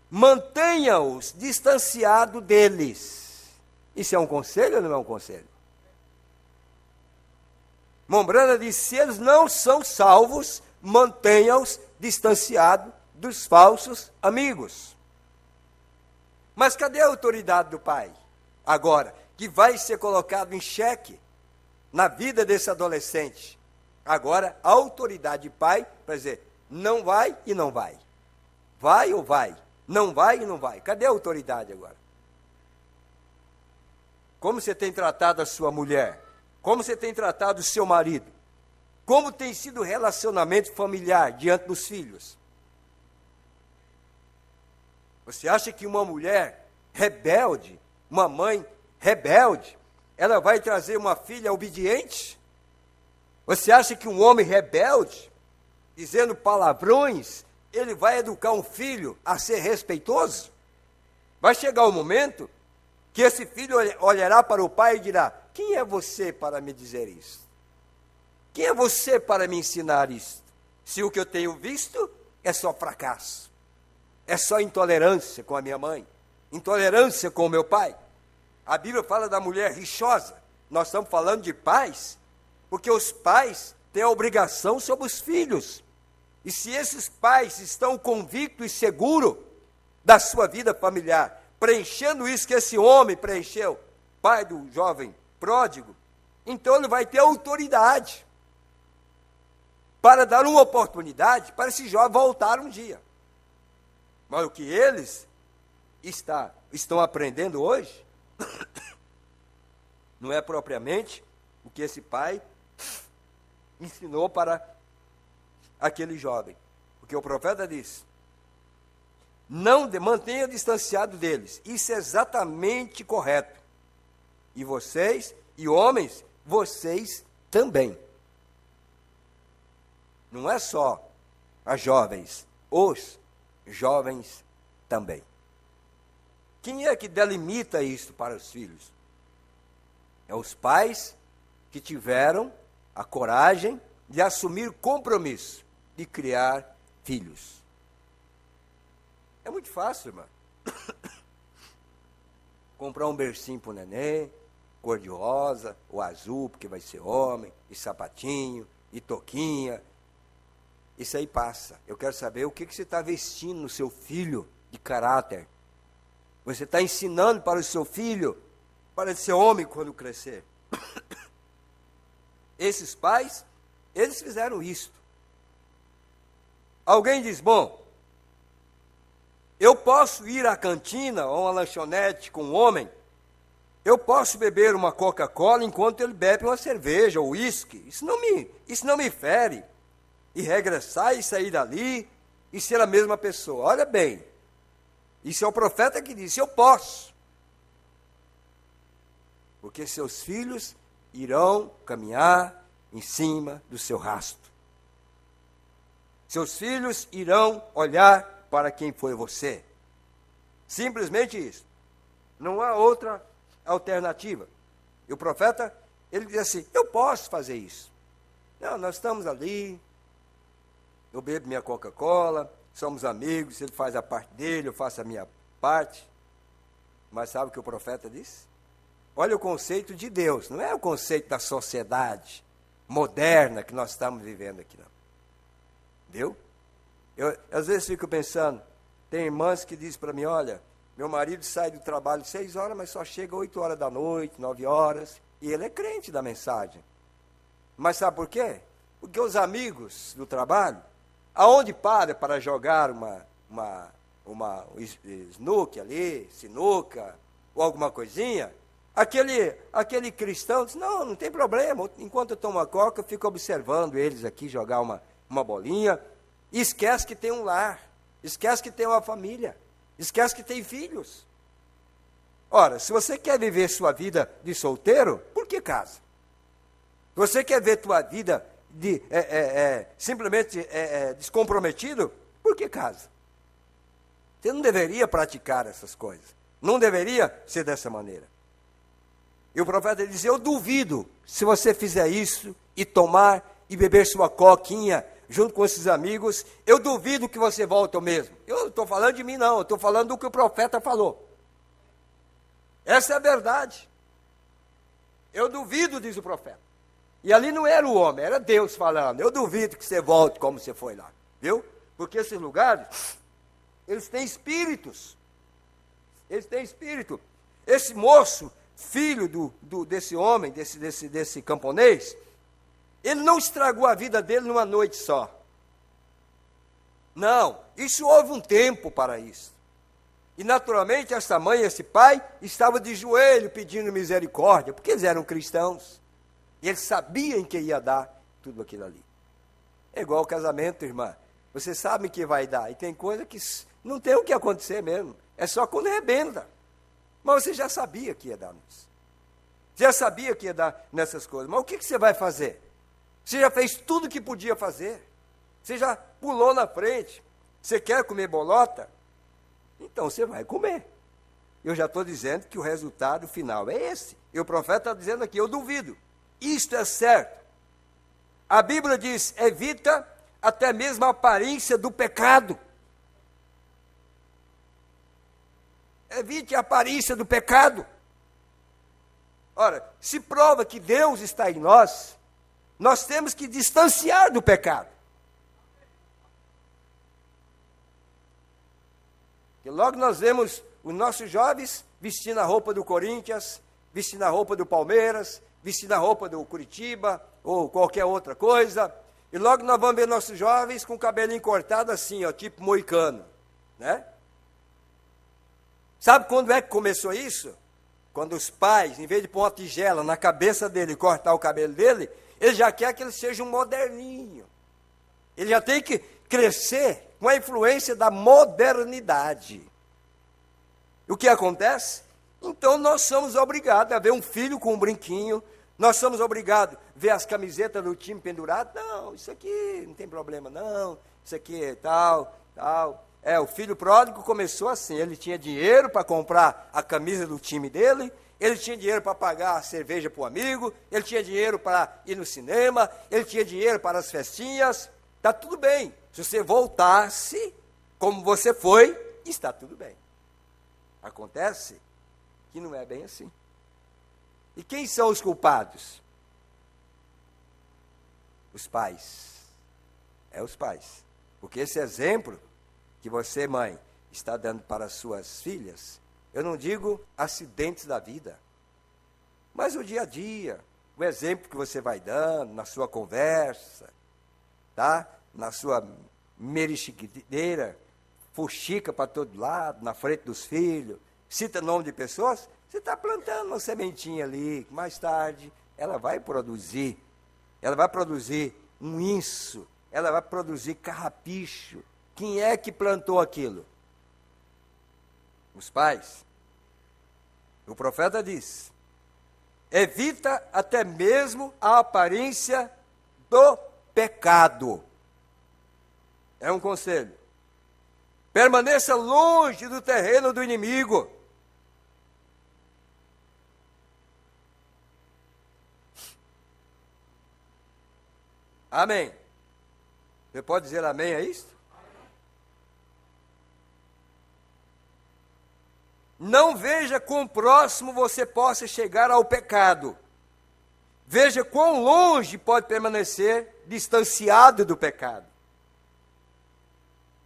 mantenha-os distanciado deles. Isso é um conselho ou não é um conselho? Mombrana diz, se eles não são salvos, mantenha-os distanciado dos falsos amigos. Mas cadê a autoridade do pai? Agora, que vai ser colocado em xeque na vida desse adolescente. Agora, a autoridade do pai vai dizer, não vai e não vai. Vai ou vai? Não vai e não vai. Cadê a autoridade agora? Como você tem tratado a sua mulher? Como você tem tratado o seu marido? Como tem sido o relacionamento familiar diante dos filhos? Você acha que uma mulher rebelde, uma mãe rebelde, ela vai trazer uma filha obediente? Você acha que um homem rebelde, dizendo palavrões, ele vai educar um filho a ser respeitoso? Vai chegar o momento que esse filho olhará para o pai e dirá, quem é você para me dizer isso? Quem é você para me ensinar isso? Se o que eu tenho visto é só fracasso, é só intolerância com a minha mãe, intolerância com o meu pai. A Bíblia fala da mulher rixosa. Nós estamos falando de pais, porque os pais têm a obrigação sobre os filhos. E se esses pais estão convictos e seguros da sua vida familiar, preenchendo isso que esse homem preencheu, pai do jovem pródigo, então ele vai ter autoridade para dar uma oportunidade para esse jovem voltar um dia. Mas o que eles estão aprendendo hoje não é propriamente o que esse pai ensinou para aquele jovem. Porque o profeta diz, não mantenha distanciado deles. Isso é exatamente correto. E vocês, e homens, vocês também. Não é só as jovens, os jovens também. Quem é que delimita isso para os filhos? É os pais que tiveram a coragem de assumir compromisso de criar filhos. É muito fácil, irmão. comprar um bercinho para o neném, cor de rosa, ou azul, porque vai ser homem, e sapatinho, e toquinha. Isso aí passa. Eu quero saber o que você está vestindo no seu filho de caráter. Você está ensinando para o seu filho, para ele ser homem quando crescer. Esses pais, eles fizeram isto. Alguém diz, bom, eu posso ir à cantina ou a uma lanchonete com um homem, eu posso beber uma Coca-Cola enquanto ele bebe uma cerveja ou uísque. Isso não me fere. E regressar e sair dali e ser a mesma pessoa. Olha bem, isso é o profeta que disse, eu posso. Porque seus filhos irão caminhar em cima do seu rastro. Seus filhos irão olhar para quem foi você. Simplesmente isso. Não há outra alternativa. E o profeta, ele diz assim, eu posso fazer isso. Não, nós estamos ali, eu bebo minha Coca-Cola, somos amigos, ele faz a parte dele, eu faço a minha parte. Mas sabe o que o profeta disse? Olha o conceito de Deus, não é o conceito da sociedade moderna que nós estamos vivendo aqui, não. Viu? Eu, às vezes, fico pensando, tem irmãs que dizem para mim, olha, meu marido sai do trabalho 6 horas, mas só chega 8 horas da noite, 9 horas, e ele é crente da mensagem. Mas sabe por quê? Porque os amigos do trabalho, aonde para jogar uma snooker ali, sinuca, ou alguma coisinha, aquele cristão diz, não tem problema, enquanto eu tomo a coca, eu fico observando eles aqui jogar uma bolinha, e esquece que tem um lar, esquece que tem uma família, esquece que tem filhos. Ora, se você quer viver sua vida de solteiro, por que casa? Se você quer ver tua vida simplesmente descomprometido, por que casa? Você não deveria praticar essas coisas. Não deveria ser dessa maneira. E o profeta diz, eu duvido, se você fizer isso, e tomar e beber sua coquinha, junto com esses amigos, eu duvido que você volte ao mesmo. Eu não estou falando de mim, não, eu estou falando do que o profeta falou. Essa é a verdade. Eu duvido, diz o profeta. E ali não era o homem, era Deus falando. Eu duvido que você volte como você foi lá. Viu? Porque esses lugares, eles têm espíritos. Eles têm espírito. Esse moço, filho desse homem, desse camponês, ele não estragou a vida dele numa noite só. Não, isso houve um tempo para isso. E naturalmente essa mãe, esse pai, estavam de joelho pedindo misericórdia, porque eles eram cristãos. E eles sabiam que ia dar tudo aquilo ali. É igual ao casamento, irmã. Você sabe que vai dar. E tem coisa que não tem o que acontecer mesmo. É só quando arrebenta. Mas você já sabia que ia dar nisso. Já sabia que ia dar nessas coisas. Mas o que você vai fazer? Você já fez tudo o que podia fazer. Você já pulou na frente. Você quer comer bolota? Então você vai comer. Eu já estou dizendo que o resultado final é esse. E o profeta está dizendo aqui, eu duvido. Isto é certo. A Bíblia diz, evita até mesmo a aparência do pecado. Evite a aparência do pecado. Ora, se prova que Deus está em nós, nós temos que distanciar do pecado. E logo nós vemos os nossos jovens vestindo a roupa do Corinthians, vestindo a roupa do Palmeiras, vestindo a roupa do Curitiba, ou qualquer outra coisa, e logo nós vamos ver nossos jovens com o cabelinho cortado assim, ó, tipo moicano, né? Sabe quando é que começou isso? Quando os pais, em vez de pôr uma tigela na cabeça dele e cortar o cabelo dele, ele já quer que ele seja um moderninho. Ele já tem que crescer com a influência da modernidade. E o que acontece? Então nós somos obrigados a ver um filho com um brinquinho, nós somos obrigados a ver as camisetas do time penduradas. Não, isso aqui não tem problema não, isso aqui é tal. O filho pródigo começou assim, ele tinha dinheiro para comprar a camisa do time dele, ele tinha dinheiro para pagar a cerveja para o amigo, ele tinha dinheiro para ir no cinema, ele tinha dinheiro para as festinhas, está tudo bem. Se você voltasse como você foi, está tudo bem. Acontece que não é bem assim. E quem são os culpados? Os pais. É os pais. Porque esse exemplo que você, mãe, está dando para as suas filhas, eu não digo acidentes da vida, mas o dia a dia, o exemplo que você vai dando na sua conversa, tá? Na sua merixiqueira, fuxica para todo lado, na frente dos filhos, cita nome de pessoas, você está plantando uma sementinha ali, que mais tarde ela vai produzir um inso, ela vai produzir carrapicho. Quem é que plantou aquilo? Os pais. O profeta diz: evita até mesmo a aparência do pecado. É um conselho. Permaneça longe do terreno do inimigo. Amém. Você pode dizer amém a isso? Não veja quão próximo você possa chegar ao pecado. Veja quão longe pode permanecer distanciado do pecado.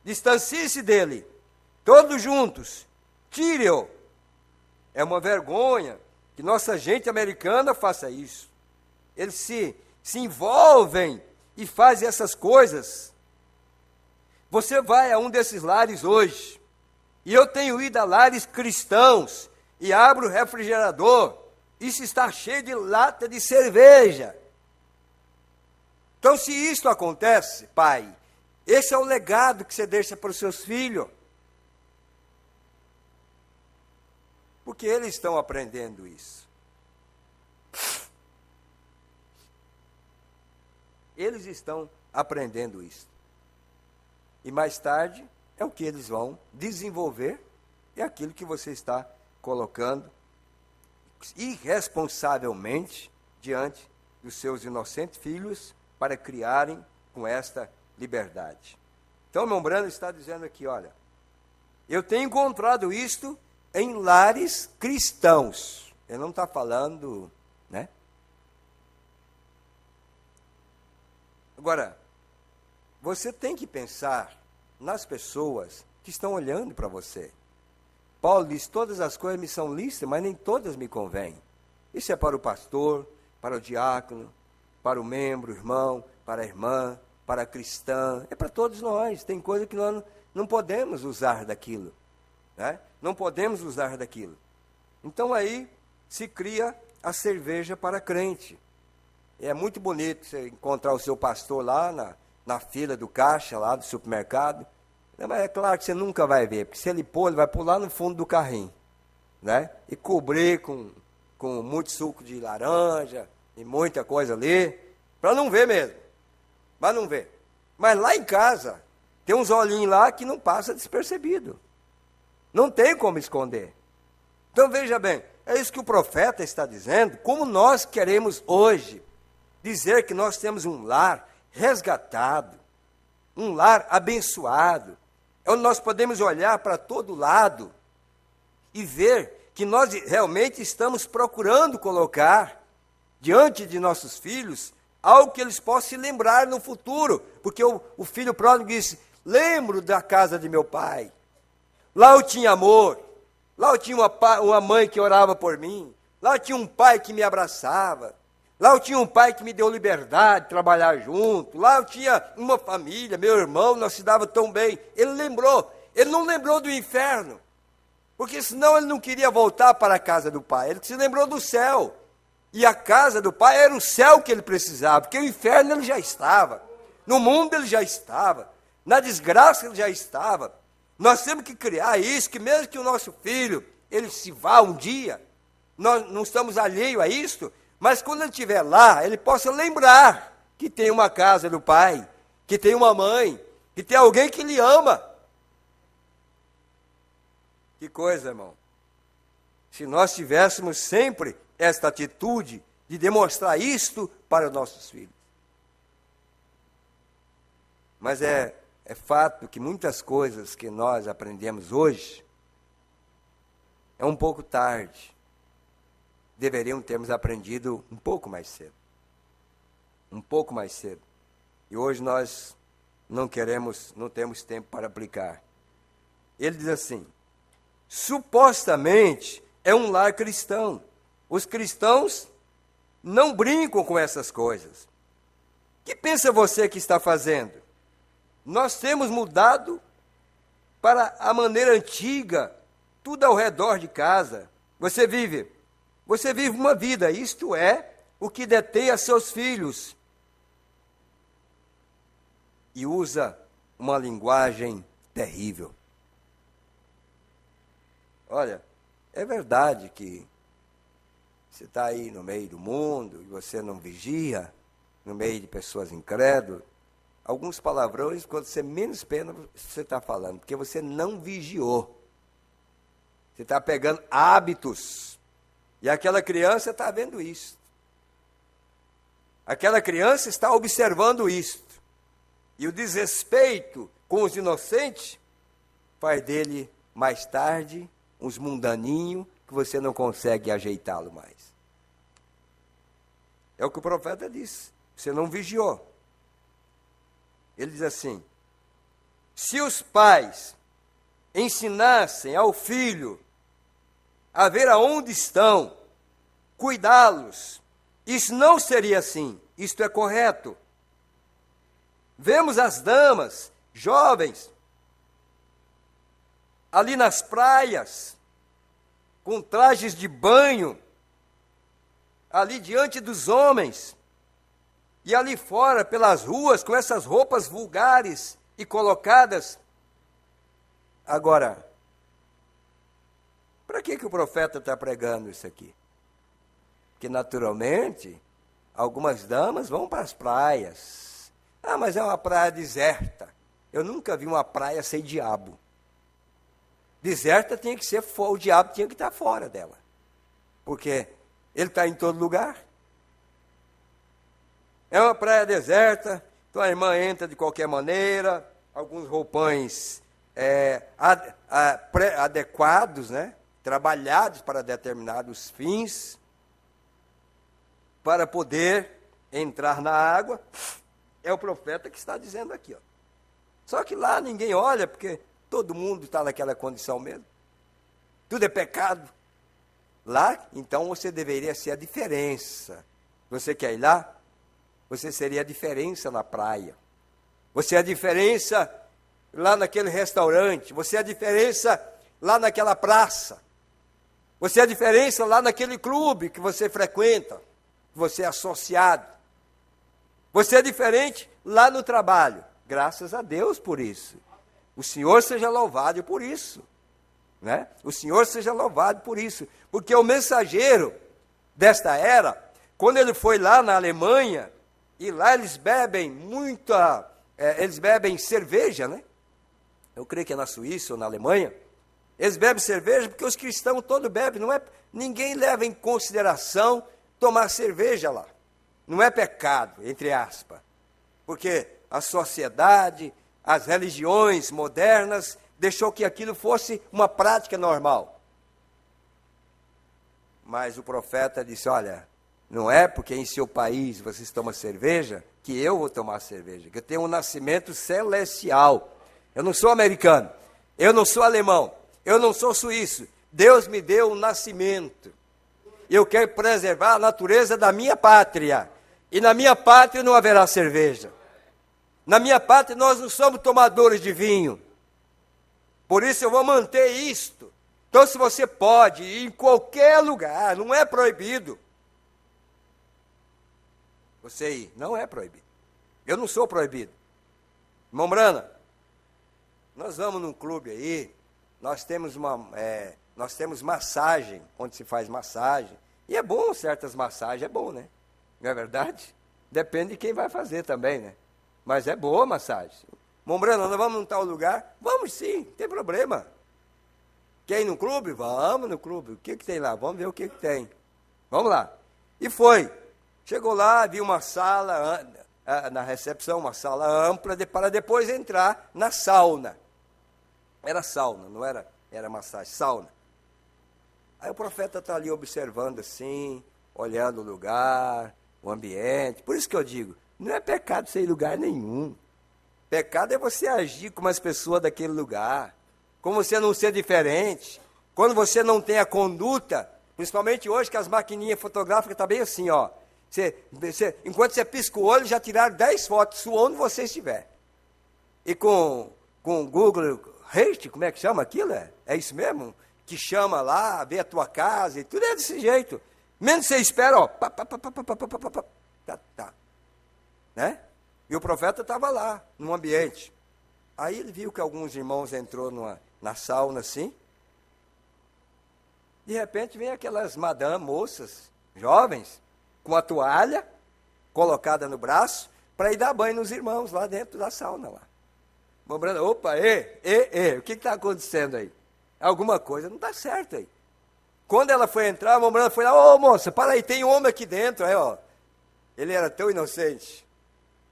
Distancie-se dele, todos juntos, tire-o. É uma vergonha que nossa gente americana faça isso. Eles se envolvem e fazem essas coisas. Você vai a um desses lares hoje, e eu tenho ido a lares cristãos, e abro o refrigerador, isso está cheio de lata de cerveja. Então, se isso acontece, pai, esse é o legado que você deixa para os seus filhos. Porque eles estão aprendendo isso. Eles estão aprendendo isso. E mais tarde, é o que eles vão desenvolver, é aquilo que você está colocando irresponsavelmente diante dos seus inocentes filhos para criarem com esta liberdade. Então, meu Brando está dizendo aqui, olha, eu tenho encontrado isto em lares cristãos. Ele não está falando, né? Agora, você tem que pensar nas pessoas que estão olhando para você. Paulo diz, todas as coisas me são lícitas, mas nem todas me convêm. Isso é para o pastor, para o diácono, para o membro, o irmão, para a irmã, para a cristã, é para todos nós. Tem coisa que nós não podemos usar daquilo, né? Não podemos usar daquilo. Então aí se cria a cerveja para crente. É muito bonito você encontrar o seu pastor lá na fila do caixa, lá do supermercado. Mas é claro que você nunca vai ver, porque se ele pôr, ele vai pôr lá no fundo do carrinho, né? E cobrir com muito suco de laranja e muita coisa ali, para não ver mesmo. Mas não vê. Mas lá em casa, tem uns olhinhos lá que não passa despercebido. Não tem como esconder. Então veja bem, é isso que o profeta está dizendo, como nós queremos hoje dizer que nós temos um lar resgatado, um lar abençoado, é onde nós podemos olhar para todo lado e ver que nós realmente estamos procurando colocar diante de nossos filhos algo que eles possam se lembrar no futuro, porque o filho pródigo disse, lembro da casa de meu pai, lá eu tinha amor, lá eu tinha uma mãe que orava por mim, lá eu tinha um pai que me abraçava, lá eu tinha um pai que me deu liberdade de trabalhar junto, lá eu tinha uma família, meu irmão, nós se dava tão bem. Ele lembrou, ele não lembrou do inferno, porque senão ele não queria voltar para a casa do pai, ele se lembrou do céu. E a casa do pai era o céu que ele precisava, porque o inferno ele já estava, no mundo ele já estava, na desgraça ele já estava. Nós temos que criar isso, que mesmo que o nosso filho, ele se vá um dia, nós não estamos alheios a isso, mas quando ele estiver lá, ele possa lembrar que tem uma casa do pai, que tem uma mãe, que tem alguém que lhe ama. Que coisa, irmão. Se nós tivéssemos sempre esta atitude de demonstrar isto para os nossos filhos. Mas é fato que muitas coisas que nós aprendemos hoje é um pouco tarde. deveriam termos aprendido um pouco mais cedo. Um pouco mais cedo. E hoje nós não temos tempo para aplicar. Ele diz assim: supostamente é um lar cristão. Os cristãos não brincam com essas coisas. O que pensa você que está fazendo? Nós temos mudado para a maneira antiga, tudo ao redor de casa. Você vive uma vida, isto é, o que detém a seus filhos. E usa uma linguagem terrível. Olha, é verdade que você está aí no meio do mundo e você não vigia, no meio de pessoas incrédulas. Alguns palavrões, quando você menos pena, você está falando, porque você não vigiou. Você está pegando hábitos. E aquela criança está vendo isso. Aquela criança está observando isso. E o desrespeito com os inocentes faz dele, mais tarde, uns mundaninhos que você não consegue ajeitá-lo mais. É o que o profeta disse. Você não vigiou. Ele diz assim: se os pais ensinassem ao filho a ver aonde estão, cuidá-los, isso não seria assim. Isto é correto. Vemos as damas, jovens, ali nas praias, com trajes de banho, ali diante dos homens, e ali fora, pelas ruas, com essas roupas vulgares e colocadas. Agora, para que o profeta está pregando isso aqui? Porque, naturalmente, algumas damas vão para as praias. Ah, mas é uma praia deserta. Eu nunca vi uma praia sem diabo. Deserta tinha que ser, o diabo tinha que estar fora dela. Porque ele está em todo lugar. É uma praia deserta, então a irmã entra de qualquer maneira, alguns roupões adequados, né? Trabalhados para determinados fins, para poder entrar na água. É o profeta que está dizendo aqui, ó. Só que lá ninguém olha, porque todo mundo está naquela condição mesmo. Tudo é pecado. Lá, então, você deveria ser a diferença. Você quer ir lá? Você seria a diferença na praia. Você é a diferença lá naquele restaurante. Você é a diferença lá naquela praça. Você é a diferença lá naquele clube que você frequenta, que você é associado. Você é diferente lá no trabalho. Graças a Deus por isso. O Senhor seja louvado por isso. Né? O Senhor seja louvado por isso. Porque o mensageiro desta era, quando ele foi lá na Alemanha, e lá eles bebem eles bebem cerveja, né? Eu creio que é na Suíça ou na Alemanha. Eles bebem cerveja porque os cristãos todos bebem. Ninguém leva em consideração tomar cerveja lá. Não é pecado, entre aspas, porque a sociedade, as religiões modernas, deixou que aquilo fosse uma prática normal. Mas o profeta disse: olha, não é porque em seu país vocês tomam cerveja que eu vou tomar cerveja, que eu tenho um nascimento celestial. Eu não sou americano, eu não sou alemão, eu não sou suíço. Deus me deu um nascimento. Eu quero preservar a natureza da minha pátria. E na minha pátria não haverá cerveja. Na minha pátria nós não somos tomadores de vinho. Por isso eu vou manter isto. Então, se você pode ir em qualquer lugar, não é proibido. Você ir, não é proibido. Eu não sou proibido. Irmão Brana, nós vamos num clube aí, nós temos massagem, onde se faz massagem. E é bom certas massagens, é bom, né? Não é verdade? Depende de quem vai fazer também, né? Mas é boa a massagem. Mombrana, nós vamos num tal lugar? Vamos sim, não tem problema. Quer ir no clube? Vamos no clube. O que tem lá? Vamos ver o que tem. Vamos lá. E foi. Chegou lá, viu uma sala, na recepção, uma sala ampla, para depois entrar na sauna. Era sauna, não era massagem, sauna. Aí o profeta está ali observando assim, olhando o lugar, o ambiente. Por isso que eu digo, não é pecado ser em lugar nenhum. Pecado é você agir como as pessoas daquele lugar, como você não ser diferente, quando você não tem a conduta, principalmente hoje que as maquininhas fotográficas estão bem assim, ó. Enquanto você pisca o olho, já tiraram 10 fotos sua onde você estiver. E com o Google Earth, como é que chama aquilo? É isso mesmo? Que chama lá, vê a tua casa e tudo é desse jeito. Menos você espera, ó. Tá. Né? E o profeta estava lá, no ambiente. Aí ele viu que alguns irmãos entrou na sauna assim. De repente vem aquelas moças, jovens, com a toalha colocada no braço, para ir dar banho nos irmãos lá dentro da sauna lá. Mombrana, opa, o que está acontecendo aí? Alguma coisa não está certo aí. Quando ela foi entrar, a Mombrana foi lá, ô moça, para aí, tem um homem aqui dentro. Aí, ó, ele era tão inocente,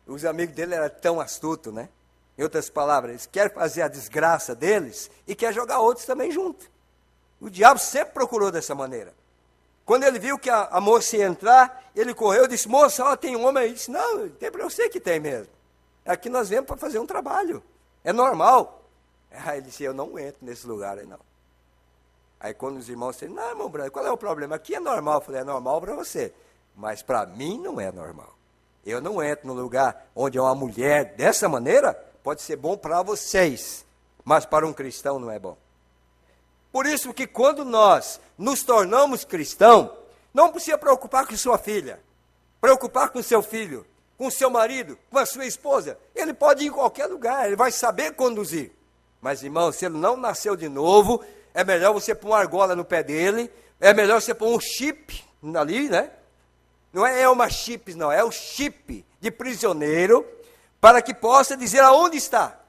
os amigos dele eram tão astutos, né? Em outras palavras, eles querem fazer a desgraça deles e quer jogar outros também junto. O diabo sempre procurou dessa maneira. Quando ele viu que a moça ia entrar, ele correu e disse, moça, ó, tem um homem aí. Ele disse, não, tem para você que tem mesmo. Aqui nós viemos para fazer um trabalho. É normal. Aí ele disse, eu não entro nesse lugar aí não. Aí quando os irmãos disseram, não, irmão Branco, qual é o problema? Aqui é normal. Eu falei, é normal para você. Mas para mim não é normal. Eu não entro no lugar onde é uma mulher dessa maneira, pode ser bom para vocês, mas para um cristão não é bom. Por isso que quando nós nos tornamos cristãos, não precisa preocupar com sua filha, preocupar com seu filho, com seu marido, com a sua esposa. Ele pode ir em qualquer lugar, ele vai saber conduzir. Mas, irmão, se ele não nasceu de novo, é melhor você pôr uma argola no pé dele, é melhor você pôr um chip ali, né? Não é uma chip, não, é o chip de prisioneiro, para que possa dizer aonde está.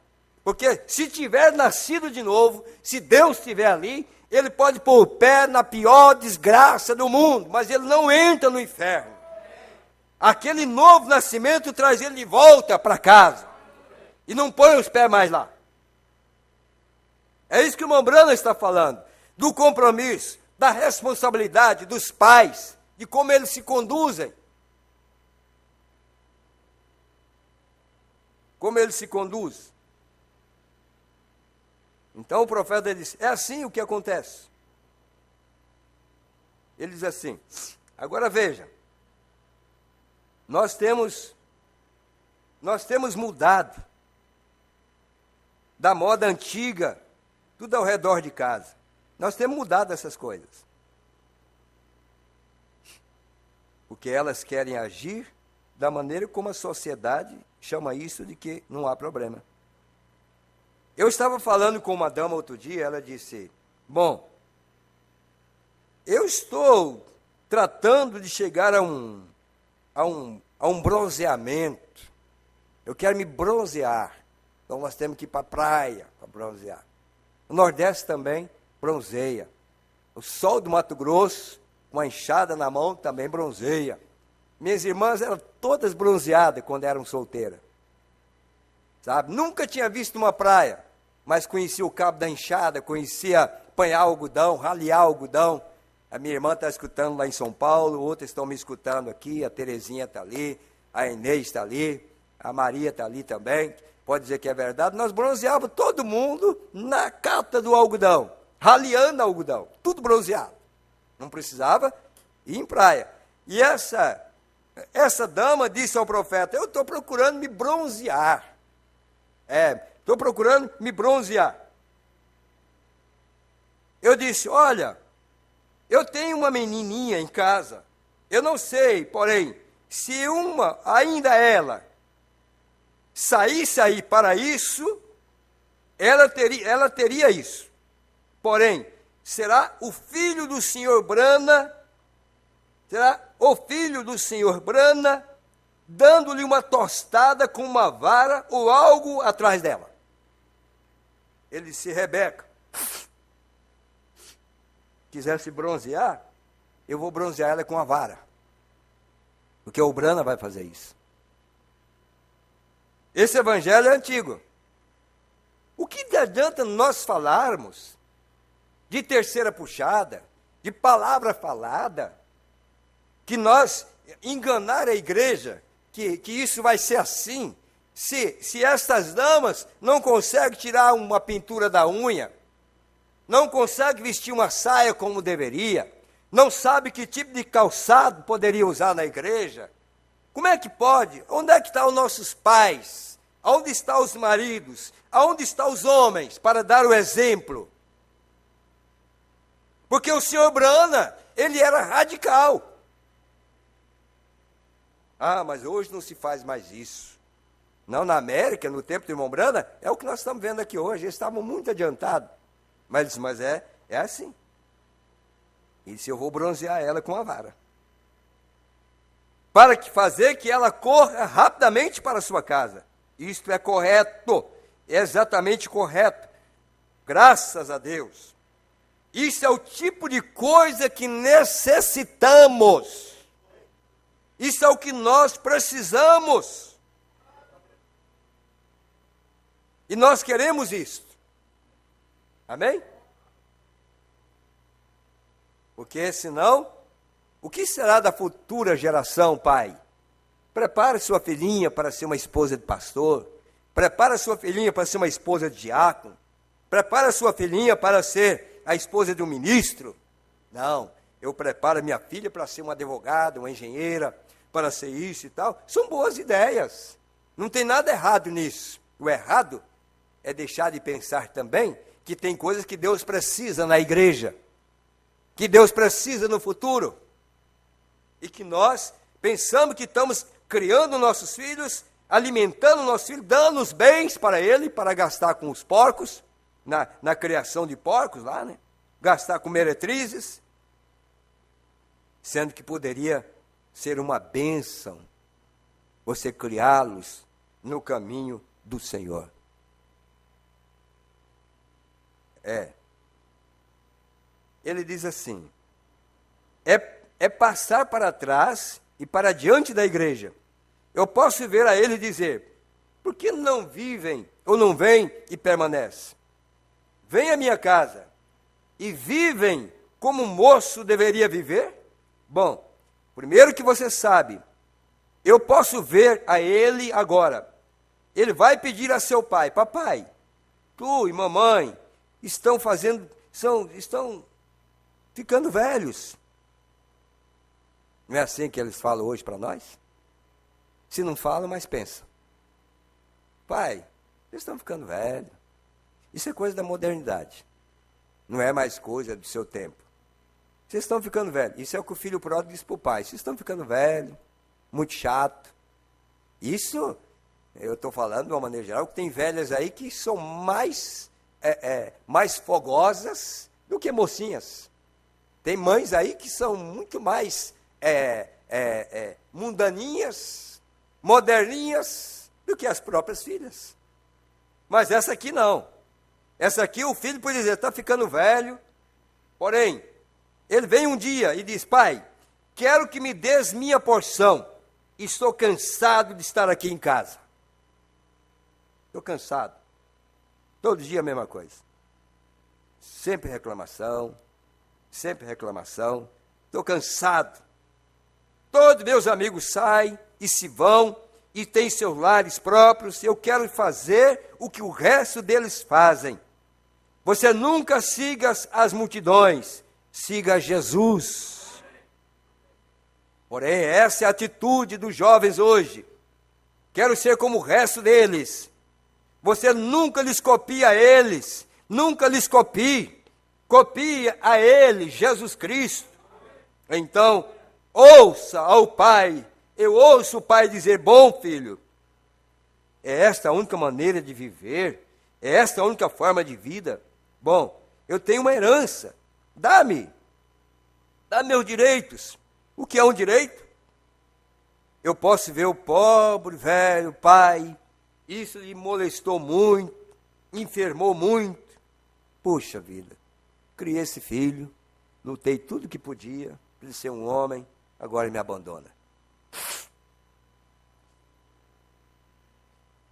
Porque se tiver nascido de novo, se Deus estiver ali, ele pode pôr o pé na pior desgraça do mundo, mas ele não entra no inferno. Aquele novo nascimento traz ele de volta para casa. E não põe os pés mais lá. É isso que o Mombrana está falando. Do compromisso, da responsabilidade dos pais, de como eles se conduzem. Como eles se conduzem. Então o profeta disse, é assim o que acontece. Ele diz assim, agora veja, nós temos mudado da moda antiga, tudo ao redor de casa. Nós temos mudado essas coisas. Porque elas querem agir da maneira como a sociedade chama isso de que não há problema. Eu estava falando com uma dama outro dia, ela disse, bom, eu estou tratando de chegar a um bronzeamento. Eu quero me bronzear. Então nós temos que ir para a praia para bronzear. O Nordeste também bronzeia. O sol do Mato Grosso, com a enxada na mão, também bronzeia. Minhas irmãs eram todas bronzeadas quando eram solteiras. Sabe? Nunca tinha visto uma praia, mas conhecia o cabo da enxada, conhecia apanhar algodão, ralear algodão. A minha irmã está escutando lá em São Paulo, outras estão me escutando aqui, a Terezinha está ali, a Inês está ali, a Maria está ali também. Pode dizer que é verdade. Nós bronzeávamos todo mundo na cata do algodão, raleando algodão, tudo bronzeado. Não precisava ir em praia. E essa dama disse ao profeta, eu estou procurando me bronzear. Estou procurando me bronzear. Eu disse, olha, eu tenho uma menininha em casa. Eu não sei, porém, se ainda ela saísse aí para isso, ela teria isso. Porém, será o filho do senhor Brana, dando-lhe uma tostada com uma vara ou algo atrás dela. Ele disse, Rebeca, quiser se bronzear, eu vou bronzear ela com a vara. Porque o Brana vai fazer isso. Esse evangelho é antigo. O que adianta nós falarmos de terceira puxada, de palavra falada, que nós enganar a igreja, que isso vai ser assim, se estas damas não conseguem tirar uma pintura da unha, não conseguem vestir uma saia como deveria, não sabe que tipo de calçado poderia usar na igreja, como é que pode? Onde é que estão os nossos pais? Onde estão os maridos? Aonde estão os homens para dar o exemplo? Porque o senhor Brana, ele era radical. Ah, mas hoje não se faz mais isso. Não, na América, no tempo do irmão Brana, é o que nós estamos vendo aqui hoje. Eles estavam muito adiantados. Mas ele disse, mas é assim. E disse, eu vou bronzear ela com a vara. Para fazer que ela corra rapidamente para a sua casa. Isto é correto, é exatamente correto. Graças a Deus. Isso é o tipo de coisa que necessitamos. Isso é o que nós precisamos. E nós queremos isso. Amém? Porque senão, o que será da futura geração, pai? Prepare sua filhinha para ser uma esposa de pastor. Prepare sua filhinha para ser uma esposa de diácono. Prepare sua filhinha para ser a esposa de um ministro. Não, eu preparo minha filha para ser uma advogada, uma engenheira, para ser isso e tal. São boas ideias. Não tem nada errado nisso. O errado é deixar de pensar também que tem coisas que Deus precisa na igreja, que Deus precisa no futuro, e que nós pensamos que estamos criando nossos filhos, alimentando nossos filhos, dando os bens para ele, para gastar com os porcos, na criação de porcos lá, né? Gastar com meretrizes, sendo que poderia ser uma bênção você criá-los no caminho do Senhor. Ele diz assim, é passar para trás e para diante da igreja. Eu posso ver a ele dizer, por que não vivem ou não vêm e permanecem? Vem à minha casa e vivem como um moço deveria viver? Bom, primeiro que você sabe, eu posso ver a ele agora. Ele vai pedir a seu pai, papai, tu e mamãe estão ficando velhos. Não é assim que eles falam hoje para nós? Se não falam, mas pensa. Pai, eles estão ficando velhos. Isso é coisa da modernidade. Não é mais coisa do seu tempo. Vocês estão ficando velhos. Isso é o que o filho pródigo diz para o pai. Vocês estão ficando velhos, muito chato. Isso, eu estou falando de uma maneira geral, que tem velhas aí que são mais fogosas do que mocinhas. Tem mães aí que são muito mais mundaninhas, moderninhas, do que as próprias filhas. Mas essa aqui não. Essa aqui o filho pode dizer, está ficando velho, porém, ele vem um dia e diz, pai, quero que me des minha porção, estou cansado de estar aqui em casa. Estou cansado. Todo dia a mesma coisa. Sempre reclamação, estou cansado. Todos meus amigos saem e se vão, e têm seus lares próprios, eu quero fazer o que o resto deles fazem. Você nunca siga as multidões, siga Jesus. Porém, essa é a atitude dos jovens hoje. Quero ser como o resto deles. Você nunca lhes copia a eles, nunca lhes copie. Copie a ele, Jesus Cristo. Então, ouça ao Pai. Eu ouço o Pai dizer, bom filho, é esta a única maneira de viver, é esta a única forma de vida. Bom, eu tenho uma herança, dá meus direitos. O que é um direito? Eu posso ver o pobre, velho, pai, isso lhe molestou muito, enfermou muito. Puxa vida, criei esse filho, lutei tudo que podia para ele ser um homem, agora ele me abandona.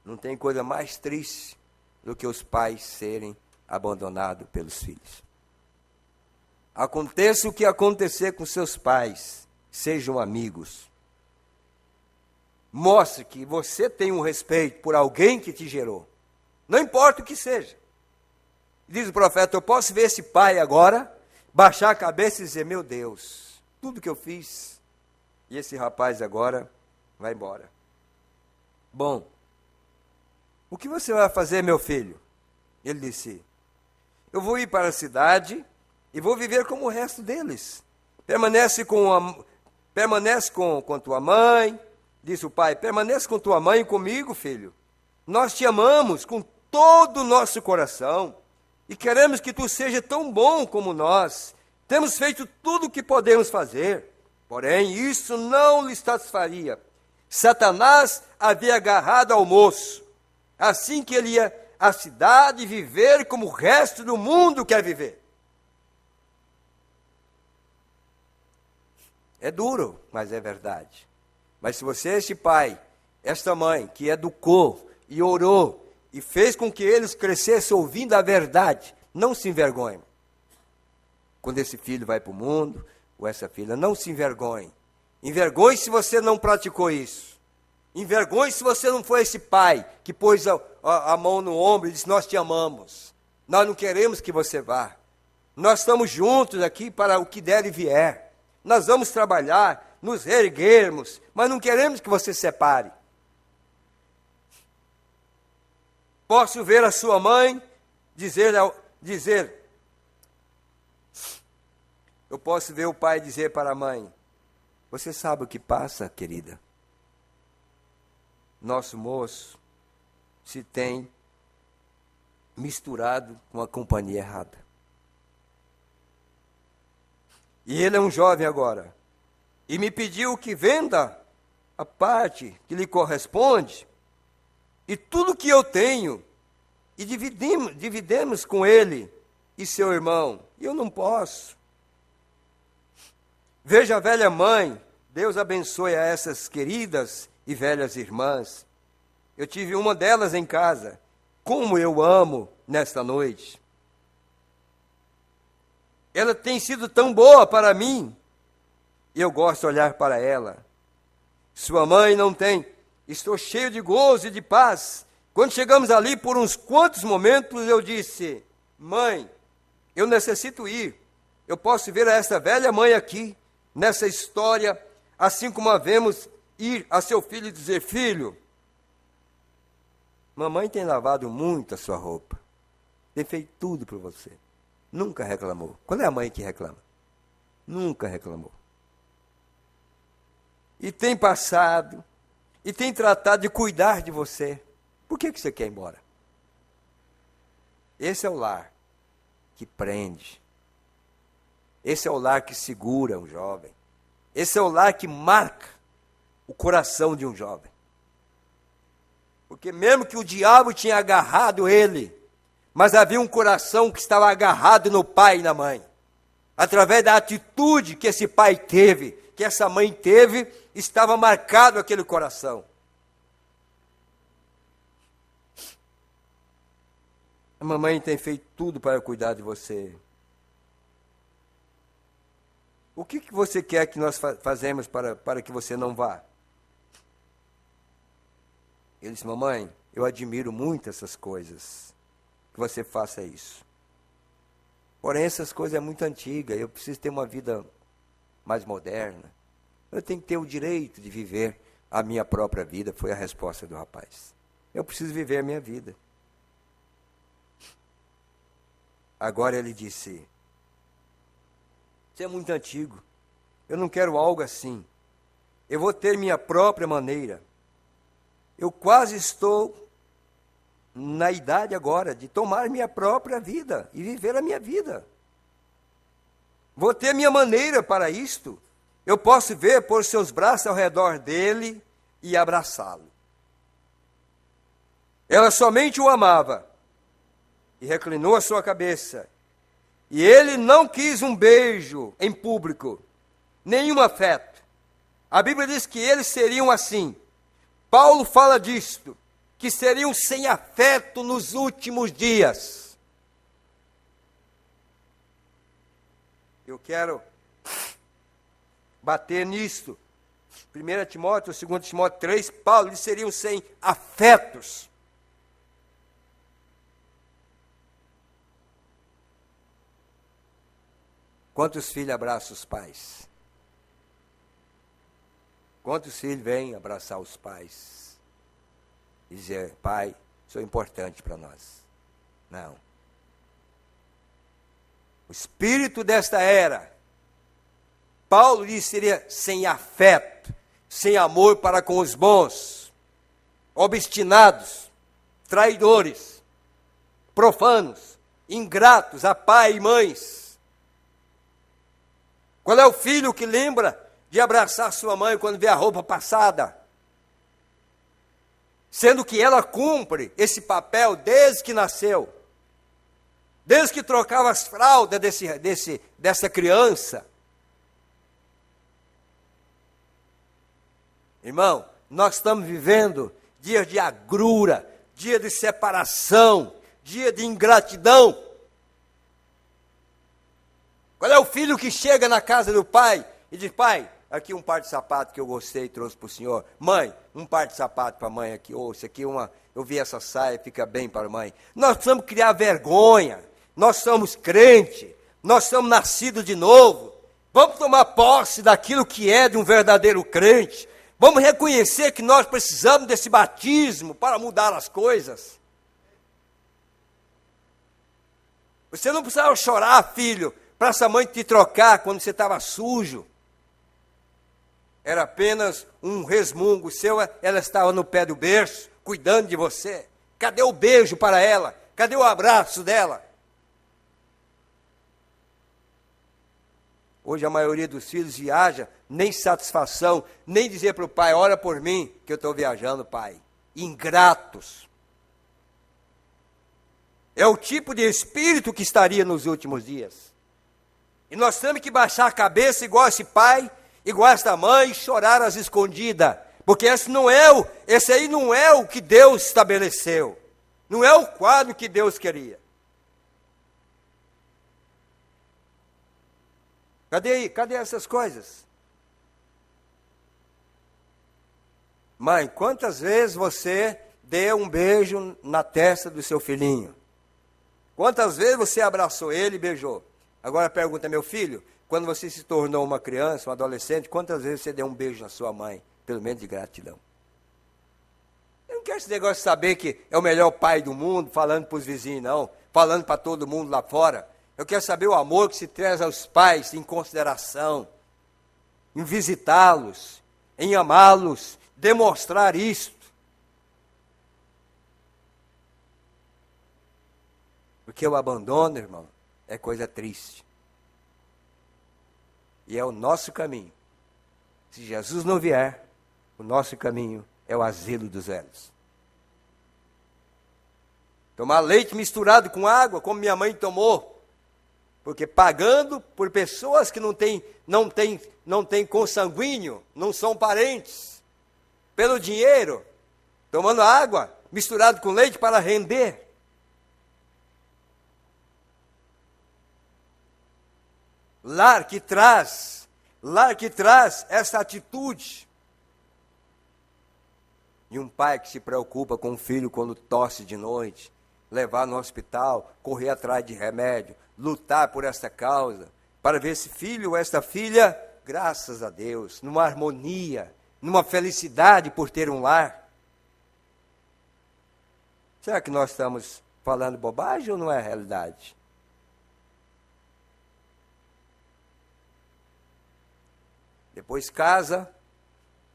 Não tem coisa mais triste do que os pais serem abandonados pelos filhos. Aconteça o que acontecer com seus pais, sejam amigos. Mostre que você tem um respeito por alguém que te gerou. Não importa o que seja. Diz o profeta, eu posso ver esse pai agora, baixar a cabeça e dizer, meu Deus, tudo que eu fiz, e esse rapaz agora vai embora. Bom, o que você vai fazer, meu filho? Ele disse, eu vou ir para a cidade e vou viver como o resto deles. Permanece com tua mãe, disse o pai, permanece com tua mãe e comigo, filho. Nós te amamos com todo o nosso coração e queremos que tu seja tão bom como nós. Temos feito tudo o que podemos fazer, porém isso não lhe satisfaria. Satanás havia agarrado ao moço, assim que ele ia à cidade viver como o resto do mundo quer viver. É duro, mas é verdade. Mas se você é este pai, esta mãe, que educou e orou, e fez com que eles crescessem ouvindo a verdade, não se envergonhe. Quando esse filho vai para o mundo, ou essa filha, não se envergonhe. Envergonhe se você não praticou isso. Envergonhe se você não foi esse pai que pôs a mão no ombro e disse, nós te amamos. Nós não queremos que você vá. Nós estamos juntos aqui para o que der e vier. Nós vamos trabalhar, nos reerguermos, mas não queremos que você se separe. Posso ver a sua mãe dizer, eu posso ver o pai dizer para a mãe, você sabe o que passa, querida? Nosso moço se tem misturado com a companhia errada. E ele é um jovem agora, e me pediu que venda a parte que lhe corresponde, e tudo que eu tenho, e dividimos com ele e seu irmão. E eu não posso. Veja a velha mãe, Deus abençoe a essas queridas e velhas irmãs. Eu tive uma delas em casa. Como eu amo nesta noite. Ela tem sido tão boa para mim. E eu gosto de olhar para ela. Sua mãe não tem. Estou cheio de gozo e de paz. Quando chegamos ali, por uns quantos momentos, eu disse, mãe, eu necessito ir. Eu posso ver essa velha mãe aqui, nessa história, assim como a vemos ir a seu filho e dizer, filho, mamãe tem lavado muito a sua roupa. Tem feito tudo por você. Nunca reclamou. Quando é a mãe que reclama? Nunca reclamou. E tem passado, e tem tratado de cuidar de você. Por que você quer ir embora? Esse é o lar que prende. Esse é o lar que segura um jovem. Esse é o lar que marca o coração de um jovem. Porque mesmo que o diabo tinha agarrado ele, mas havia um coração que estava agarrado no pai e na mãe. Através da atitude que esse pai teve, que essa mãe teve, estava marcado aquele coração. A mamãe tem feito tudo para cuidar de você. O que você quer que nós fazemos para que você não vá? Ele disse, mamãe, eu admiro muito essas coisas. Que você faça isso. Porém, essas coisas é muito antigas. Eu preciso ter uma vida mais moderna. Eu tenho que ter o direito de viver a minha própria vida. Foi a resposta do rapaz. Eu preciso viver a minha vida. Agora ele disse, isso é muito antigo. Eu não quero algo assim. Eu vou ter minha própria maneira. Eu quase estou na idade agora de tomar minha própria vida e viver a minha vida. Vou ter minha maneira para isto. Eu posso ver, pôr seus braços ao redor dele e abraçá-lo. Ela somente o amava e reclinou a sua cabeça. E ele não quis um beijo em público, nenhum afeto. A Bíblia diz que eles seriam assim. Paulo fala disto, que seriam sem afeto nos últimos dias. Eu quero bater nisto. 1 Timóteo, 2 Timóteo 3, Paulo, eles seriam sem afetos. Quantos filhos abraçam os pais? Quantos filhos vêm abraçar os pais? E dizer, pai, isso é importante para nós. Não. O espírito desta era, Paulo disse, seria sem afeto, sem amor para com os bons, obstinados, traidores, profanos, ingratos a pai e mães. Qual é o filho que lembra de abraçar sua mãe quando vê a roupa passada? Sendo que ela cumpre esse papel desde que nasceu. Desde que trocava as fraldas dessa criança. Irmão, nós estamos vivendo dias de agrura, dia de separação, dia de ingratidão. Qual é o filho que chega na casa do pai e diz, pai, aqui um par de sapato que eu gostei e trouxe para o senhor. Mãe, um par de sapato para a mãe aqui. Oh, isso aqui eu vi essa saia, fica bem para a mãe. Nós precisamos criar vergonha. Nós somos crentes. Nós somos nascidos de novo. Vamos tomar posse daquilo que é de um verdadeiro crente. Vamos reconhecer que nós precisamos desse batismo para mudar as coisas. Você não precisava chorar, filho, para essa mãe te trocar quando você estava sujo. Era apenas um resmungo seu, ela estava no pé do berço, cuidando de você. Cadê o beijo para ela? Cadê o abraço dela? Hoje a maioria dos filhos viaja, nem satisfação, nem dizer para o pai, ora por mim, que eu estou viajando, pai. Ingratos. É o tipo de espírito que estaria nos últimos dias. E nós temos que baixar a cabeça igual esse pai, igual esta mãe, e chorar às escondidas. Porque esse aí não é o que Deus estabeleceu. Não é o quadro que Deus queria. Cadê essas coisas? Mãe, quantas vezes você deu um beijo na testa do seu filhinho? Quantas vezes você abraçou ele e beijou? Agora pergunta, meu filho, quando você se tornou uma criança, um adolescente, quantas vezes você deu um beijo na sua mãe? Pelo menos de gratidão. Eu não quero esse negócio de saber que é o melhor pai do mundo, falando para os vizinhos, não. Falando para todo mundo lá fora. Eu quero saber o amor que se traz aos pais em consideração, em visitá-los, em amá-los, demonstrar isto. Porque o abandono, irmão, é coisa triste. E é o nosso caminho. Se Jesus não vier, o nosso caminho é o asilo dos velhos. Tomar leite misturado com água, como minha mãe tomou. Porque pagando por pessoas que não têm consanguíneo, não são parentes, pelo dinheiro, tomando água misturado com leite para render. Lar que traz essa atitude. E um pai que se preocupa com o filho quando tosse de noite, levar no hospital, correr atrás de remédio, lutar por esta causa, para ver esse filho ou esta filha, graças a Deus, numa harmonia, numa felicidade por ter um lar. Será que nós estamos falando bobagem ou não é realidade? Depois casa,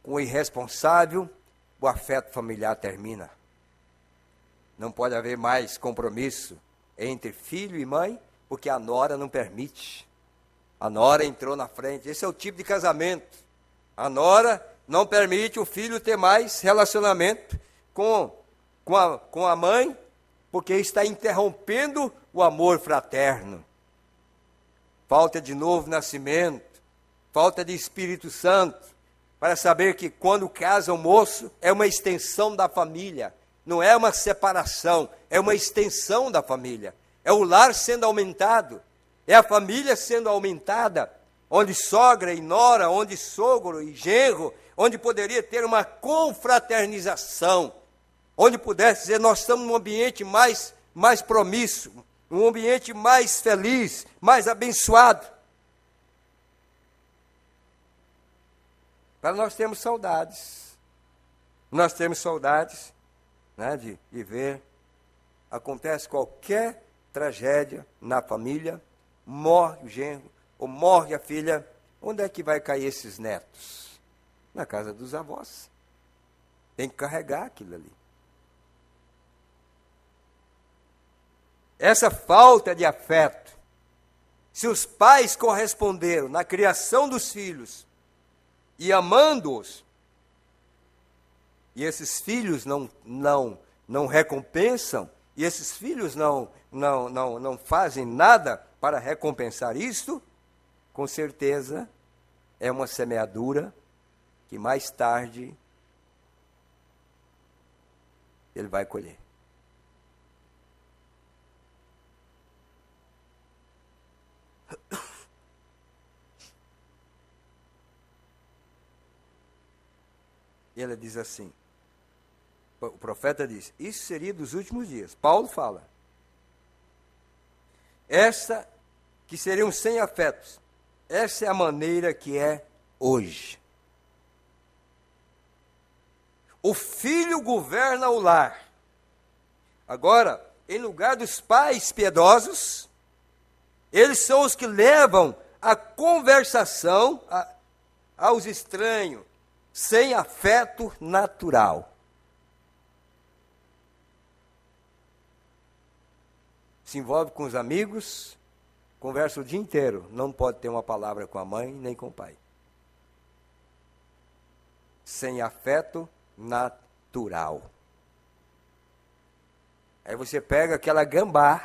com o irresponsável, o afeto familiar termina. Não pode haver mais compromisso entre filho e mãe, porque a nora não permite. A nora entrou na frente. Esse é o tipo de casamento. A nora não permite o filho ter mais relacionamento com a mãe, porque está interrompendo o amor fraterno. Falta de novo nascimento, falta de Espírito Santo, para saber que quando casa o moço, é uma extensão da família. Não é uma separação, é uma extensão da família. É o lar sendo aumentado. É a família sendo aumentada, onde sogra e nora, onde sogro e genro, onde poderia ter uma confraternização, onde pudesse dizer, nós estamos num ambiente mais promíssuo, um ambiente mais feliz, mais abençoado. Para nós termos saudades. Nós temos saudades, né, de ver. Acontece qualquer tragédia na família, morre o genro, ou morre a filha. Onde é que vai cair esses netos? Na casa dos avós. Tem que carregar aquilo ali. Essa falta de afeto, se os pais corresponderam na criação dos filhos e amando-os, e esses filhos não recompensam, e esses filhos não fazem nada para recompensar isto, com certeza é uma semeadura que mais tarde ele vai colher. E ele diz assim, o profeta diz, isso seria dos últimos dias. Paulo fala, essa que seriam sem afetos, essa é a maneira que é hoje. O filho governa o lar. Agora, em lugar dos pais piedosos, eles são os que levam a conversação aos estranhos, sem afeto natural. Se envolve com os amigos, conversa o dia inteiro, não pode ter uma palavra com a mãe nem com o pai. Sem afeto natural. Aí você pega aquela gambá,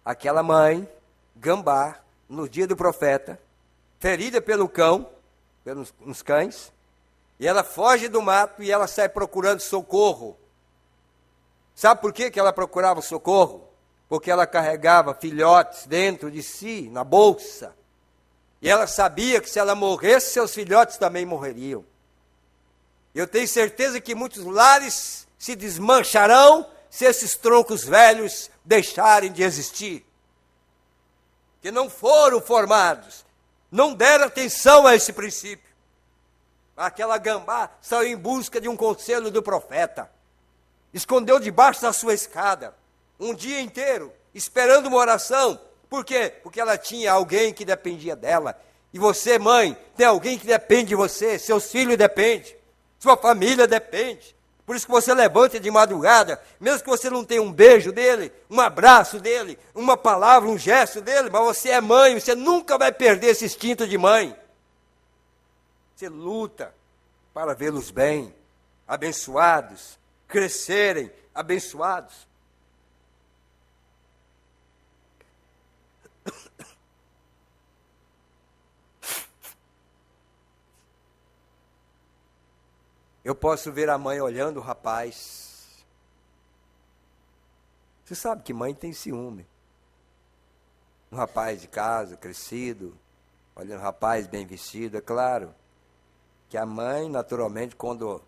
aquela mãe, gambá, no dia do profeta, ferida pelo cão, pelos cães, e ela foge do mato e ela sai procurando socorro. Sabe por que ela procurava socorro? Porque ela carregava filhotes dentro de si, na bolsa. E ela sabia que se ela morresse, seus filhotes também morreriam. Eu tenho certeza que muitos lares se desmancharão se esses troncos velhos deixarem de existir. Que não foram formados, não deram atenção a esse princípio. Aquela gambá saiu em busca de um conselho do profeta. Escondeu debaixo da sua escada, um dia inteiro, esperando uma oração. Por quê? Porque ela tinha alguém que dependia dela. E você, mãe, tem alguém que depende de você, seus filhos dependem, sua família depende. Por isso que você levanta de madrugada, mesmo que você não tenha um beijo dele, um abraço dele, uma palavra, um gesto dele, mas você é mãe, você nunca vai perder esse instinto de mãe. Você luta para vê-los bem, abençoados, crescerem abençoados. Eu posso ver a mãe olhando o rapaz. Você sabe que mãe tem ciúme. Um rapaz de casa, crescido, olhando um rapaz bem vestido, é claro que a mãe, naturalmente, quando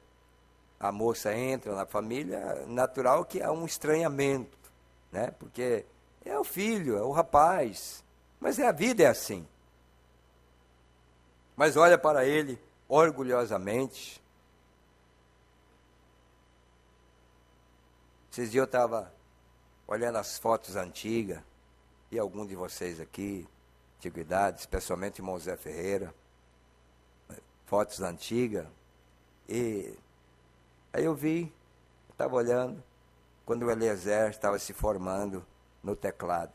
a moça entra na família, é natural que há um estranhamento, né? Porque é o filho, é o rapaz, mas a vida é assim. Mas olha para ele orgulhosamente. Esses dias eu estava olhando as fotos antigas, e algum de vocês aqui, antiguidade, especialmente o irmão Zé Ferreira, fotos antigas, e aí eu vi, estava olhando, quando o Eliezer estava se formando no teclado,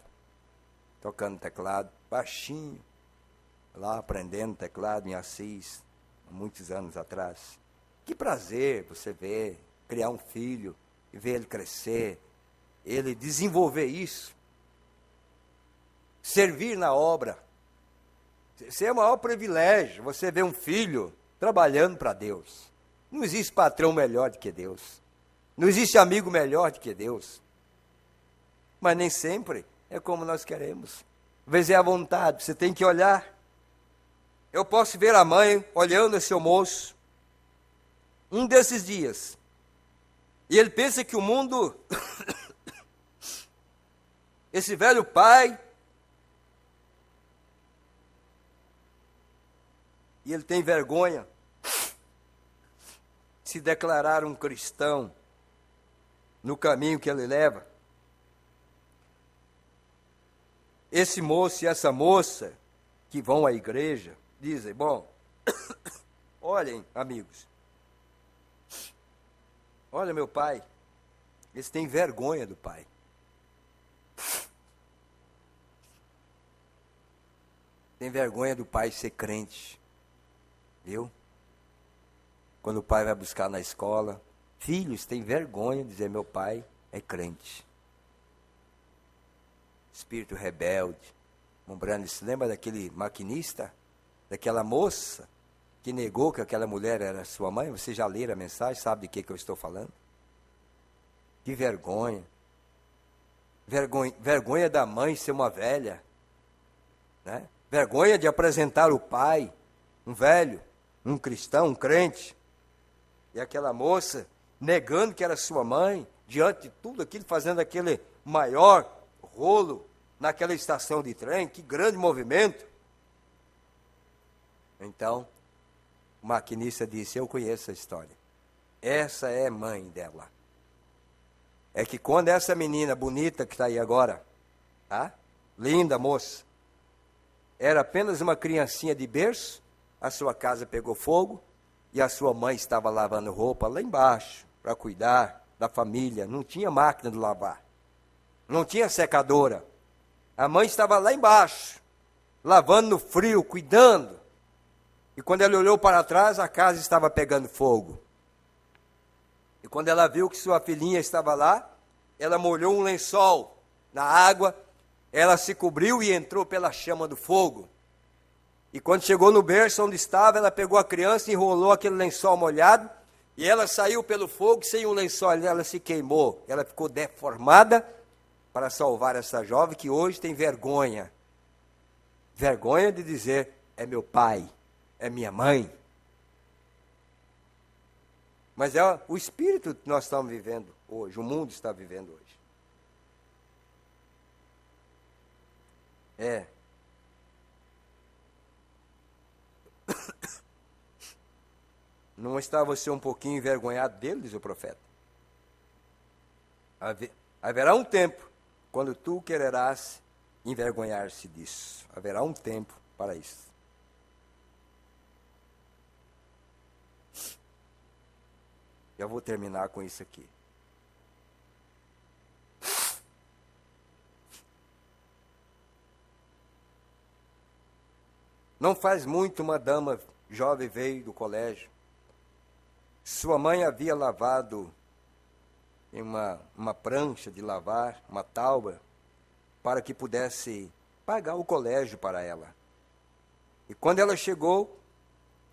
tocando teclado, baixinho, lá aprendendo teclado em Assis, há muitos anos atrás. Que prazer você ver, criar um filho, e ver ele crescer, ele desenvolver isso, servir na obra. Esse é o maior privilégio, você ver um filho trabalhando para Deus. Não existe patrão melhor do que Deus. Não existe amigo melhor do que Deus. Mas nem sempre é como nós queremos. Às vezes é a vontade, você tem que olhar. Eu posso ver a mãe olhando esse moço, um desses dias, e ele pensa que o mundo, esse velho pai, e ele tem vergonha de se declarar um cristão no caminho que ele leva. Esse moço e essa moça que vão à igreja dizem, bom, olhem, amigos, olha meu pai, eles têm vergonha do pai. Tem vergonha do pai ser crente, viu? Quando o pai vai buscar na escola, filhos têm vergonha de dizer meu pai é crente. Espírito rebelde. Mombrani, se lembra daquele maquinista? Daquela moça que negou que aquela mulher era sua mãe? Você já leram a mensagem? Sabe de que eu estou falando? Que vergonha. Vergonha da mãe ser uma velha. Né? Vergonha de apresentar o pai, um velho, um cristão, um crente. E aquela moça negando que era sua mãe, diante de tudo aquilo, fazendo aquele maior rolo naquela estação de trem, que grande movimento. Então, o maquinista disse, eu conheço a história. Essa é mãe dela. É que quando essa menina bonita que está aí agora, tá? Linda moça, era apenas uma criancinha de berço, a sua casa pegou fogo, e a sua mãe estava lavando roupa lá embaixo, para cuidar da família. Não tinha máquina de lavar. Não tinha secadora. A mãe estava lá embaixo, lavando no frio, cuidando. E quando ela olhou para trás, a casa estava pegando fogo. E quando ela viu que sua filhinha estava lá, ela molhou um lençol na água, ela se cobriu e entrou pela chama do fogo. E quando chegou no berço onde estava, ela pegou a criança, enrolou aquele lençol molhado, e ela saiu pelo fogo sem o lençol, ela se queimou, ela ficou deformada para salvar essa jovem que hoje tem vergonha. Vergonha de dizer, é meu pai, é minha mãe. Mas é o espírito que nós estamos vivendo hoje, o mundo está vivendo hoje. É. Não está você um pouquinho envergonhado dele, diz o profeta? Haverá um tempo quando tu quererás envergonhar-se disso. Haverá um tempo para isso. Já vou terminar com isso aqui. Não faz muito, uma dama jovem veio do colégio. Sua mãe havia lavado em uma prancha de lavar, uma tauba, para que pudesse pagar o colégio para ela. E quando ela chegou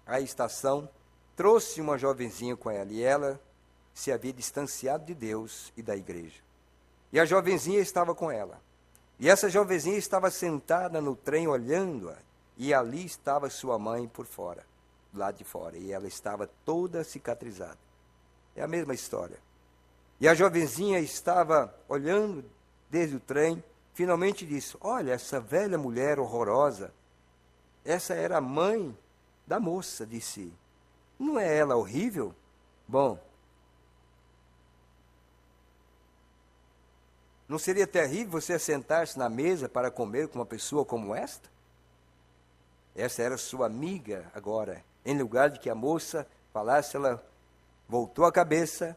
à estação, trouxe uma jovenzinha com ela, e ela se havia distanciado de Deus e da igreja. E a jovenzinha estava com ela. E essa jovenzinha estava sentada no trem olhando-a, e ali estava sua mãe por fora, do lado de fora, e ela estava toda cicatrizada. É a mesma história. E a jovenzinha estava olhando desde o trem, finalmente disse, olha, essa velha mulher horrorosa, essa era a mãe da moça, disse. Não é ela horrível? Bom, não seria terrível você sentar-se na mesa para comer com uma pessoa como esta? Essa era sua amiga agora. Em lugar de que a moça falasse, ela voltou a cabeça,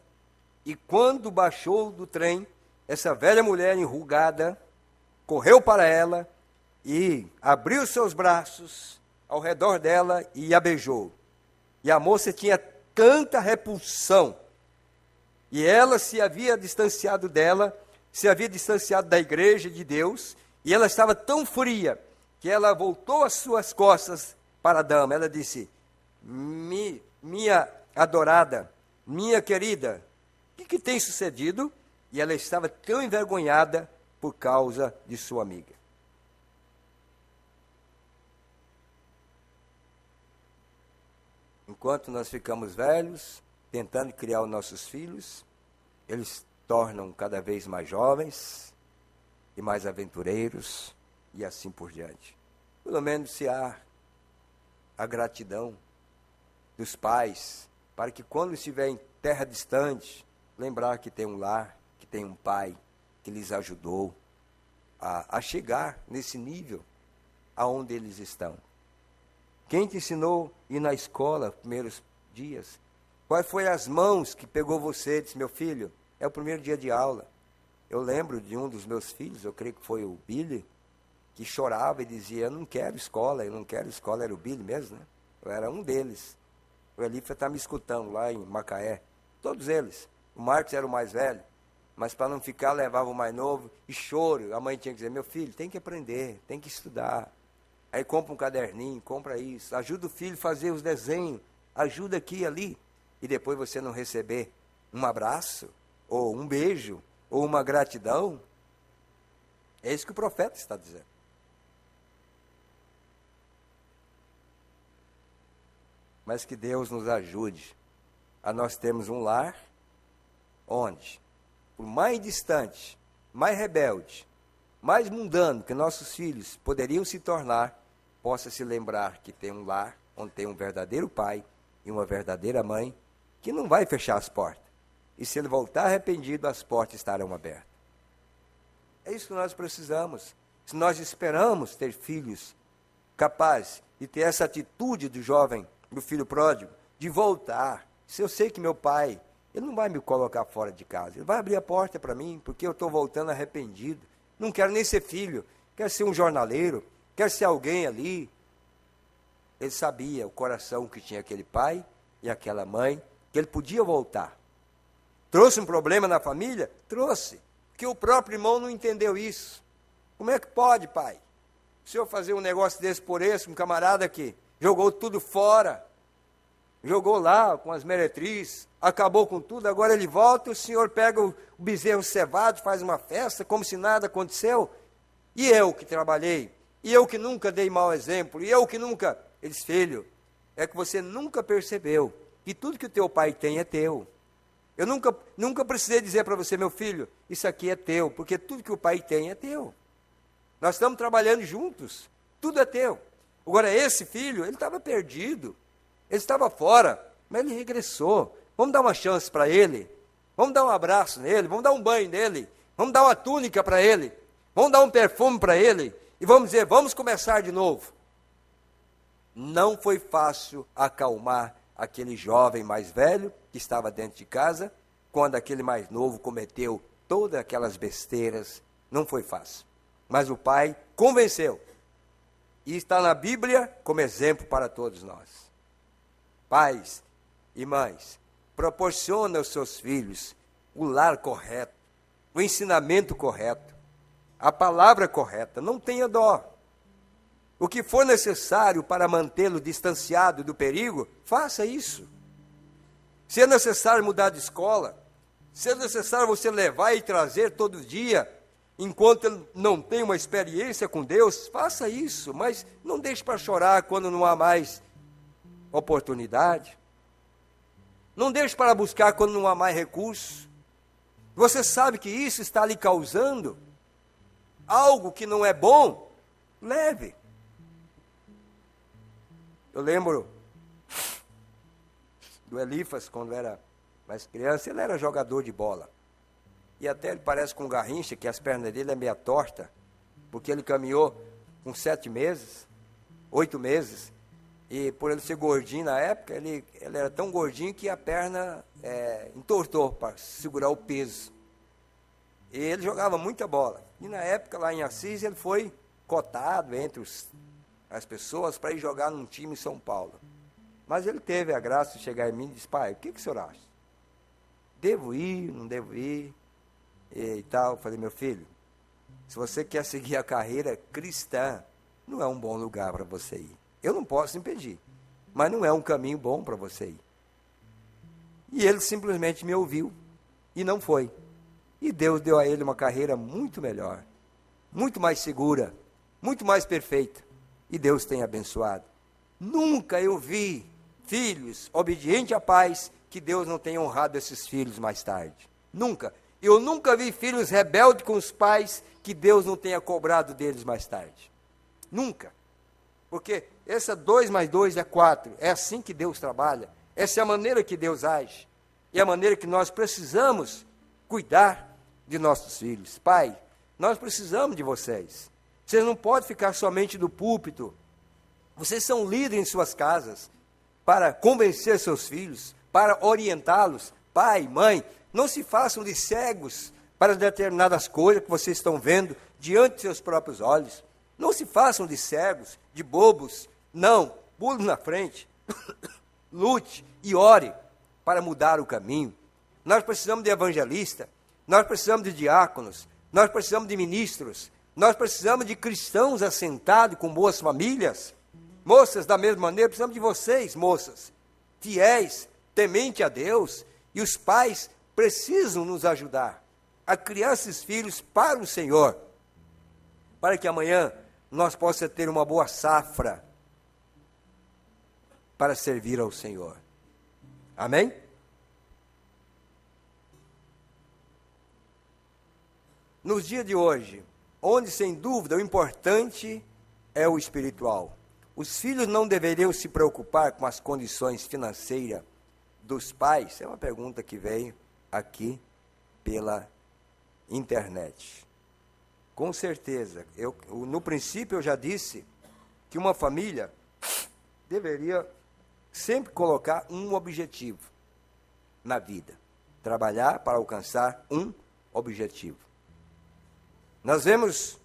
e quando baixou do trem, essa velha mulher enrugada correu para ela e abriu seus braços ao redor dela e a beijou. E a moça tinha tanta repulsão, e ela se havia distanciado dela, se havia distanciado da igreja de Deus, e ela estava tão fria, que ela voltou as suas costas para a dama. Ela disse, minha adorada, minha querida, o que tem sucedido? E ela estava tão envergonhada por causa de sua amiga. enquanto nós ficamos velhos, tentando criar os nossos filhos, eles tornam cada vez mais jovens e mais aventureiros e assim por diante. Pelo menos se há a gratidão dos pais, para que quando estiver em terra distante, lembrar que tem um lar, que tem um pai que lhes ajudou a chegar nesse nível aonde eles estão. Quem te ensinou a ir na escola, primeiros dias? Quais foram as mãos que pegou você e disse, meu filho, é o primeiro dia de aula. Eu lembro de um dos meus filhos, eu creio que foi o Billy, que chorava e dizia, eu não quero escola, era o Billy mesmo, né? Eu era um deles. O Elifas está me escutando lá em Macaé, todos eles. O Marcos era o mais velho, mas para não ficar, levava o mais novo, e choro. A mãe tinha que dizer, meu filho, tem que aprender, tem que estudar. Aí compra um caderninho, compra isso, ajuda o filho a fazer os desenhos, ajuda aqui e ali. E depois você não receber um abraço, ou um beijo, ou uma gratidão. É isso que o profeta está dizendo. Mas que Deus nos ajude a nós termos um lar onde, por mais distante, mais rebelde, mais mundano que nossos filhos poderiam se tornar, possa se lembrar que tem um lar onde tem um verdadeiro pai e uma verdadeira mãe que não vai fechar as portas. E se ele voltar arrependido, as portas estarão abertas. É isso que nós precisamos. Se nós esperamos ter filhos capazes de ter essa atitude do jovem, do filho pródigo, de voltar. Se eu sei que meu pai, ele não vai me colocar fora de casa, ele vai abrir a porta para mim, porque eu estou voltando arrependido. Não quero nem ser filho, quero ser um jornaleiro, quero ser alguém ali. Ele sabia o coração que tinha aquele pai e aquela mãe, que ele podia voltar. Trouxe um problema na família? Trouxe, porque o próprio irmão não entendeu isso. Como é que pode, pai? O senhor fazer um negócio desse por esse, um camarada que jogou tudo fora, jogou lá com as meretrizes, acabou com tudo, agora ele volta e o senhor pega o bezerro cevado, faz uma festa, como se nada aconteceu. E eu que trabalhei, e eu que nunca dei mau exemplo, e eu que nunca... Ele disse, filho, é que você nunca percebeu que tudo que o teu pai tem é teu. Eu nunca precisei dizer para você, meu filho, isso aqui é teu, porque tudo que o pai tem é teu. Nós estamos trabalhando juntos, tudo é teu. Agora, esse filho, ele estava perdido, ele estava fora, mas ele regressou. Vamos dar uma chance para ele, vamos dar um abraço nele, vamos dar um banho nele, vamos dar uma túnica para ele, vamos dar um perfume para ele, e vamos dizer, vamos começar de novo. Não foi fácil acalmar aquele jovem mais velho, que estava dentro de casa, quando aquele mais novo cometeu todas aquelas besteiras, não foi fácil. Mas o pai convenceu. E está na Bíblia como exemplo para todos nós. Pais e mães, proporciona aos seus filhos o lar correto, o ensinamento correto, a palavra correta, não tenha dó. O que for necessário para mantê-lo distanciado do perigo, faça isso. Se é necessário mudar de escola, se é necessário você levar e trazer todo dia, enquanto ele não tem uma experiência com Deus, faça isso, mas não deixe para chorar quando não há mais oportunidade. Não deixe para buscar quando não há mais recurso. Você sabe que isso está lhe causando algo que não é bom, leve. Eu lembro do Elifas, quando era mais criança, ele era jogador de bola. E até ele parece com um Garrincha, que as pernas dele é meia torta, porque ele caminhou com 7 meses, 8 meses, e por ele ser gordinho na época, ele era tão gordinho que a perna entortou para segurar o peso. E ele jogava muita bola. E na época, lá em Assis, ele foi cotado entre as pessoas para ir jogar num time em São Paulo. Mas ele teve a graça de chegar em mim e disse, pai, o que o senhor acha? Devo ir, não devo ir? E tal. Eu falei, meu filho, se você quer seguir a carreira cristã, não é um bom lugar para você ir. Eu não posso impedir, mas não é um caminho bom para você ir. E ele simplesmente me ouviu e não foi. E Deus deu a ele uma carreira muito melhor, muito mais segura, muito mais perfeita. E Deus tem abençoado. Nunca eu vi filhos obedientes a pais, que Deus não tenha honrado esses filhos mais tarde. Nunca. Eu nunca vi filhos rebeldes com os pais que Deus não tenha cobrado deles mais tarde. Nunca. Porque essa 2 mais 2 é 4. É assim que Deus trabalha. Essa é a maneira que Deus age. E a maneira que nós precisamos cuidar de nossos filhos. Pai, nós precisamos de vocês. Vocês não podem ficar somente no púlpito. Vocês são líderes em suas casas para convencer seus filhos, para orientá-los. Pai, mãe, não se façam de cegos para determinadas coisas que vocês estão vendo diante de seus próprios olhos. Não se façam de cegos, de bobos. Não, pule na frente. Lute e ore para mudar o caminho. Nós precisamos de evangelistas, nós precisamos de diáconos, nós precisamos de ministros, nós precisamos de cristãos assentados com boas famílias. Moças, da mesma maneira, precisamos de vocês, moças, fiéis, temente a Deus, e os pais precisam nos ajudar a criar esses filhos para o Senhor, para que amanhã nós possamos ter uma boa safra para servir ao Senhor. Amém? Nos dias de hoje, onde sem dúvida o importante é o espiritual, os filhos não deveriam se preocupar com as condições financeiras dos pais? É uma pergunta que veio aqui pela internet. Com certeza, no princípio eu já disse que uma família deveria sempre colocar um objetivo na vida. Trabalhar para alcançar um objetivo. Nós vemos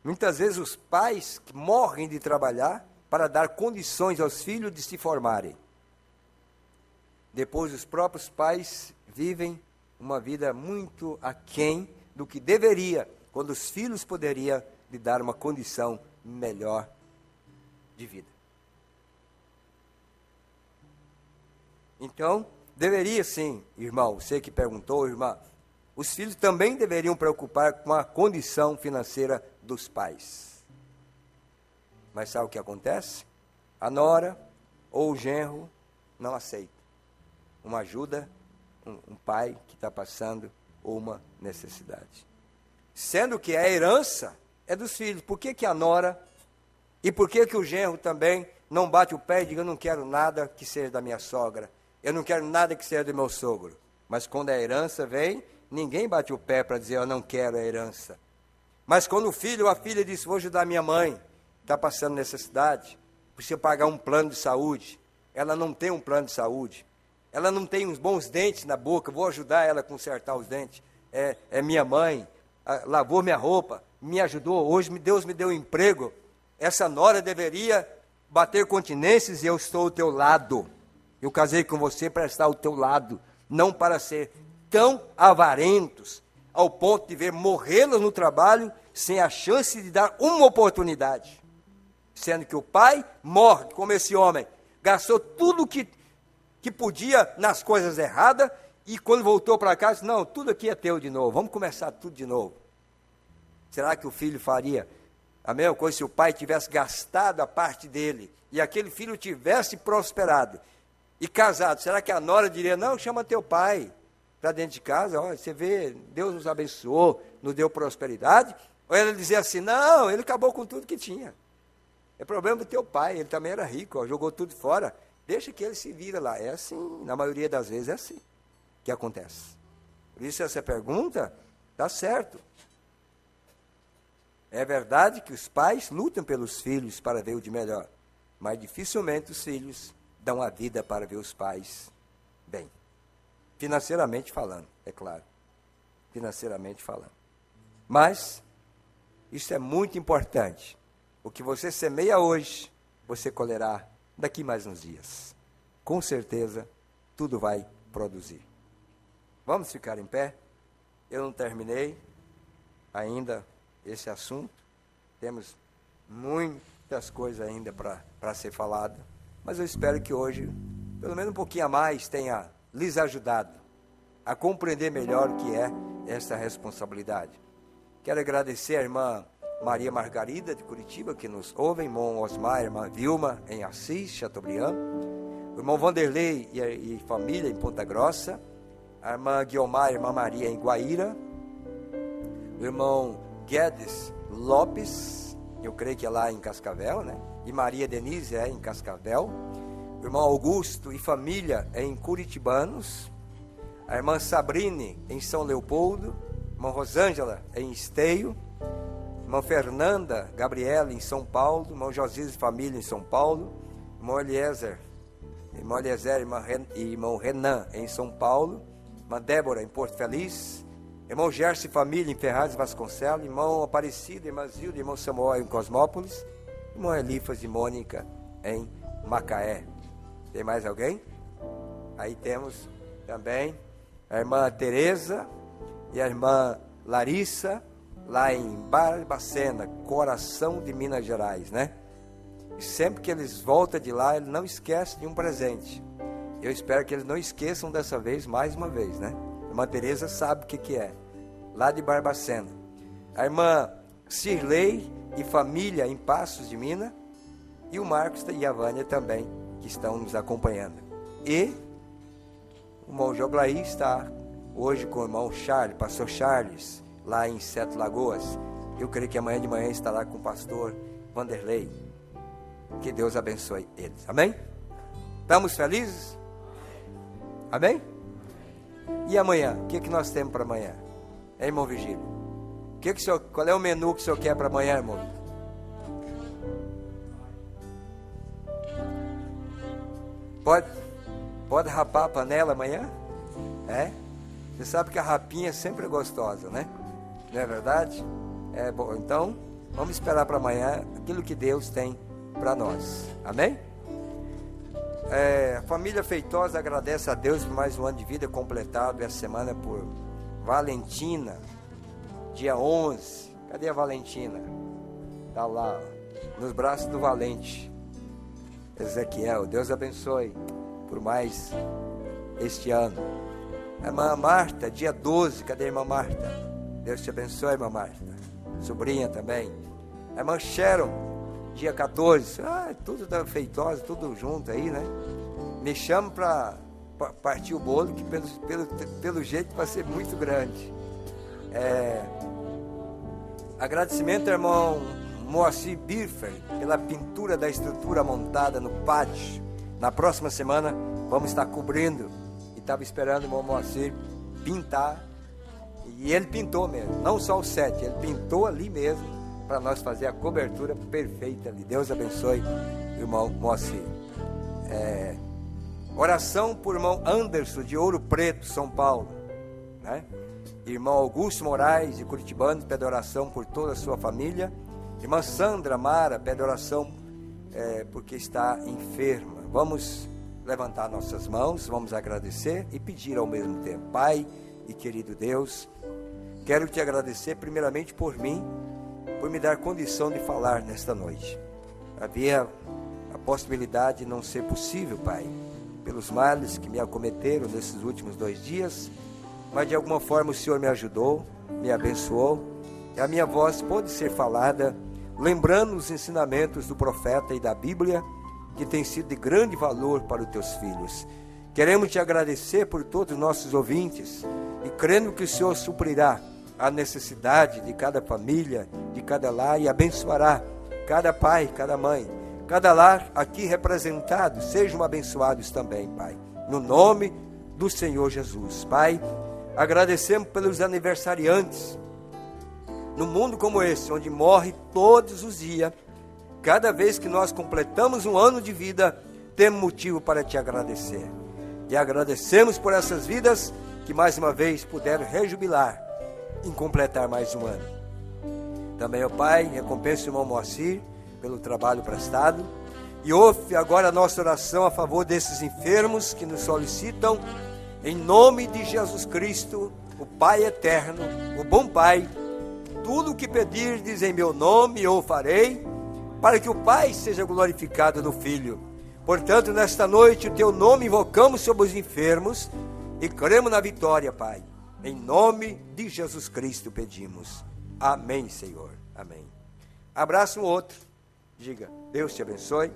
muitas vezes os pais que morrem de trabalhar para dar condições aos filhos de se formarem. Depois os próprios pais vivem uma vida muito aquém do que deveria, quando os filhos poderiam lhe dar uma condição melhor de vida. Então, deveria sim, irmão, você que perguntou, irmã, os filhos também deveriam preocupar com a condição financeira dos pais. Mas sabe o que acontece? A nora ou o genro não aceita uma ajuda, um pai que está passando uma necessidade. Sendo que a herança é dos filhos. Por que a nora e por que o genro também não bate o pé e diz: eu não quero nada que seja da minha sogra, eu não quero nada que seja do meu sogro? Mas quando a herança vem, ninguém bate o pé para dizer: eu não quero a herança. Mas quando o filho ou a filha diz: vou ajudar minha mãe, está passando necessidade, precisa pagar um plano de saúde, ela não tem um plano de saúde, ela não tem uns bons dentes na boca, vou ajudar ela a consertar os dentes. É minha mãe, lavou minha roupa, me ajudou, hoje Deus me deu um emprego. Essa nora deveria bater continências e eu estou ao teu lado. Eu casei com você para estar ao teu lado, não para ser tão avarentos ao ponto de ver morrê-los no trabalho sem a chance de dar uma oportunidade. Sendo que o pai morre, como esse homem, gastou tudo que podia nas coisas erradas, e quando voltou para casa, disse: não, tudo aqui é teu de novo, vamos começar tudo de novo. Será que o filho faria a mesma coisa se o pai tivesse gastado a parte dele, e aquele filho tivesse prosperado e casado? Será que a nora diria: não, chama teu pai para dentro de casa, olha, você vê, Deus nos abençoou, nos deu prosperidade? Ou ela dizia assim: não, ele acabou com tudo que tinha. É problema do teu pai, ele também era rico, jogou tudo fora, deixa que ele se vira lá. É assim, na maioria das vezes é assim que acontece. Por isso essa pergunta está certo. É verdade que os pais lutam pelos filhos para ver o de melhor, mas dificilmente os filhos dão a vida para ver os pais bem. Financeiramente falando, é claro. Financeiramente falando. Mas isso é muito importante. O que você semeia hoje, você colherá daqui mais uns dias. Com certeza, tudo vai produzir. Vamos ficar em pé? Eu não terminei ainda esse assunto. Temos muitas coisas ainda para ser falado. Mas eu espero que hoje, pelo menos um pouquinho a mais, tenha lhes ajudado a compreender melhor o que é essa responsabilidade. Quero agradecer a irmã Maria Margarida, de Curitiba, que nos ouve, irmão Osmar, irmã Vilma, em Assis, Chateaubriand, o o irmão Vanderlei e família em Ponta Grossa, a irmã Guiomar e a irmã Maria em Guaíra, o irmão Guedes Lopes, eu creio que é lá em Cascavel, né? E Maria Denise é em Cascavel, o irmão Augusto e família é em Curitibanos, a irmã Sabrine em São Leopoldo, a irmã Rosângela em Esteio, a irmã Fernanda Gabriela em São Paulo, o irmão Josias e família em São Paulo, o irmão Eliezer e irmão Renan em São Paulo, irmã Débora em Porto Feliz, irmão Gerson e família em Ferraz de Vasconcelos, irmão Aparecido, irmã Zilda, irmão Samuel em Cosmópolis, irmão Elifas e Mônica em Macaé. Tem mais alguém? Aí temos também a irmã Tereza e a irmã Larissa, lá em Barbacena, coração de Minas Gerais, né? E sempre que eles voltam de lá, eles não esquecem de um presente. Eu espero que eles não esqueçam dessa vez, mais uma vez, né? A irmã Tereza sabe o que é, lá de Barbacena. A irmã Cirlei e família em Passos de Minas, e o Marcos e a Vânia também, que estão nos acompanhando. E o irmão Joglaí está hoje com o irmão Charles, pastor Charles, lá em Sete Lagoas. Eu creio que amanhã de manhã estará com o pastor Vanderlei. Que Deus abençoe eles. Amém? Estamos felizes? Amém? E amanhã? O que nós temos para amanhã? Hein, irmão Vigílio? Qual é o menu que o senhor quer para amanhã, irmão? Pode rapar a panela amanhã? É? Você sabe que a rapinha sempre é gostosa, né? Não é verdade? É bom. Então, vamos esperar para amanhã aquilo que Deus tem para nós. Amém? A família Feitosa agradece a Deus por mais um ano de vida completado essa semana por Valentina, dia 11. Cadê a Valentina? Está lá, nos braços do Valente. Ezequiel, Deus abençoe por mais este ano. A irmã Marta, dia 12, cadê a irmã Marta? Deus te abençoe, irmã Marta. Sobrinha também. A irmã Sharon, dia 14. Tudo da Feitosa, tudo junto aí, né? Me chama para partir o bolo, que pelo jeito vai ser muito grande. Agradecimento ao irmão Moacir Birfer pela pintura da estrutura montada no pátio. Na próxima semana vamos estar cobrindo. E estava esperando o irmão Moacir pintar. E ele pintou mesmo, não só o 7, ele pintou ali mesmo para nós fazer a cobertura perfeita ali. Deus abençoe o irmão Moacir. Oração por irmão Anderson de Ouro Preto, São Paulo, né? Irmão Augusto Moraes de Curitibano, pede oração por toda a sua família. Irmã Sandra Mara, pede oração porque está enferma. Vamos levantar nossas mãos, vamos agradecer e pedir ao mesmo tempo. Pai e querido Deus, quero te agradecer primeiramente por mim, por me dar condição de falar nesta noite. Havia a possibilidade de não ser possível, Pai, pelos males que me acometeram nesses últimos 2 dias, mas de alguma forma o Senhor me ajudou, me abençoou, e a minha voz pôde ser falada, lembrando os ensinamentos do profeta e da Bíblia, que tem sido de grande valor para os teus filhos. Queremos te agradecer por todos os nossos ouvintes, e crendo que o Senhor suprirá a necessidade de cada família, de cada lar, e abençoará cada pai, cada mãe, cada lar aqui representado, sejam abençoados também, Pai, no nome do Senhor Jesus. Pai, agradecemos pelos aniversariantes, no mundo como esse, onde morre todos os dias, cada vez que nós completamos um ano de vida, temos motivo para te agradecer, e agradecemos por essas vidas que mais uma vez puderam rejubilar em completar mais um ano. Também, ó Pai, recompensa o irmão Moacir pelo trabalho prestado, e ouve agora a nossa oração a favor desses enfermos que nos solicitam, em nome de Jesus Cristo, o Pai eterno, o bom Pai. Tudo o que pedirdes em meu nome eu farei, para que o Pai seja glorificado no Filho. Portanto, nesta noite o teu nome invocamos sobre os enfermos e cremos na vitória, Pai. Em nome de Jesus Cristo pedimos. Amém, Senhor. Amém. Abraça um outro. Diga, Deus te abençoe.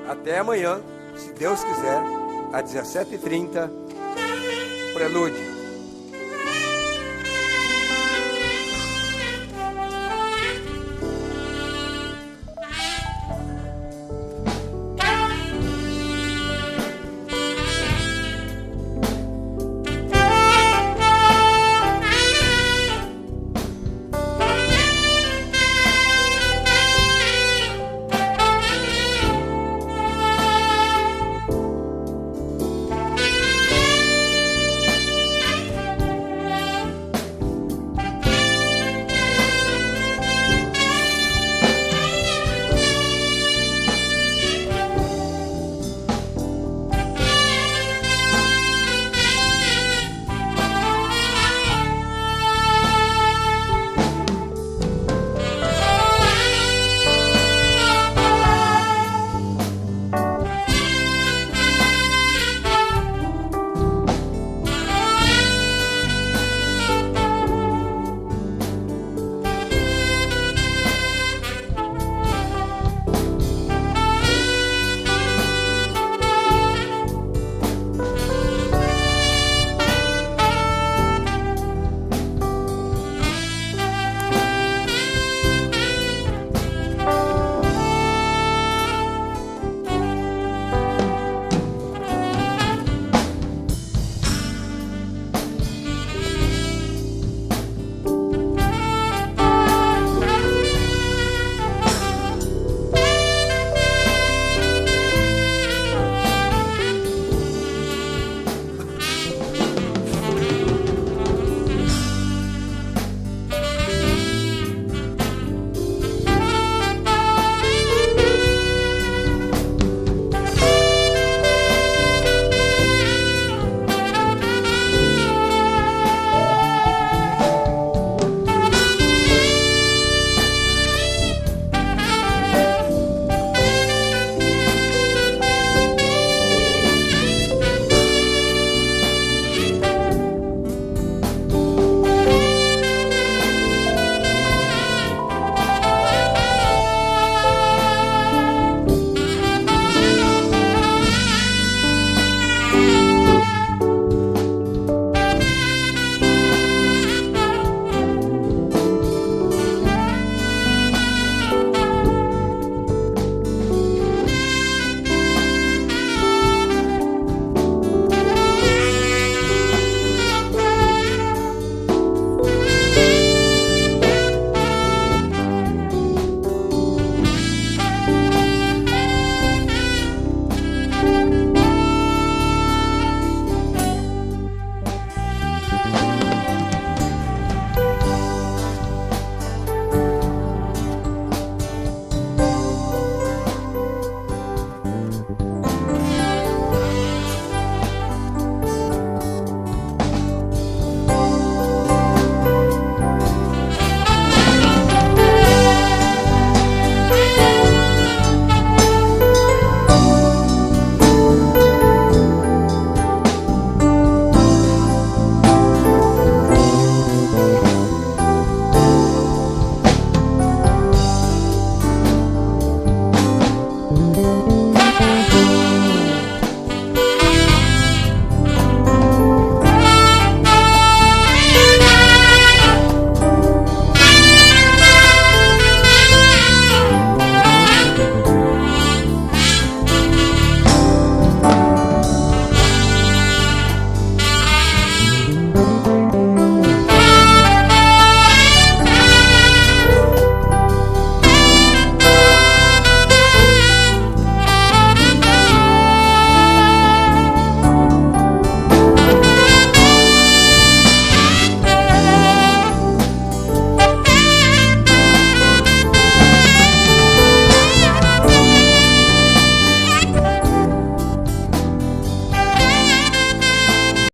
Até amanhã, se Deus quiser, às 17h30, Prelúdio.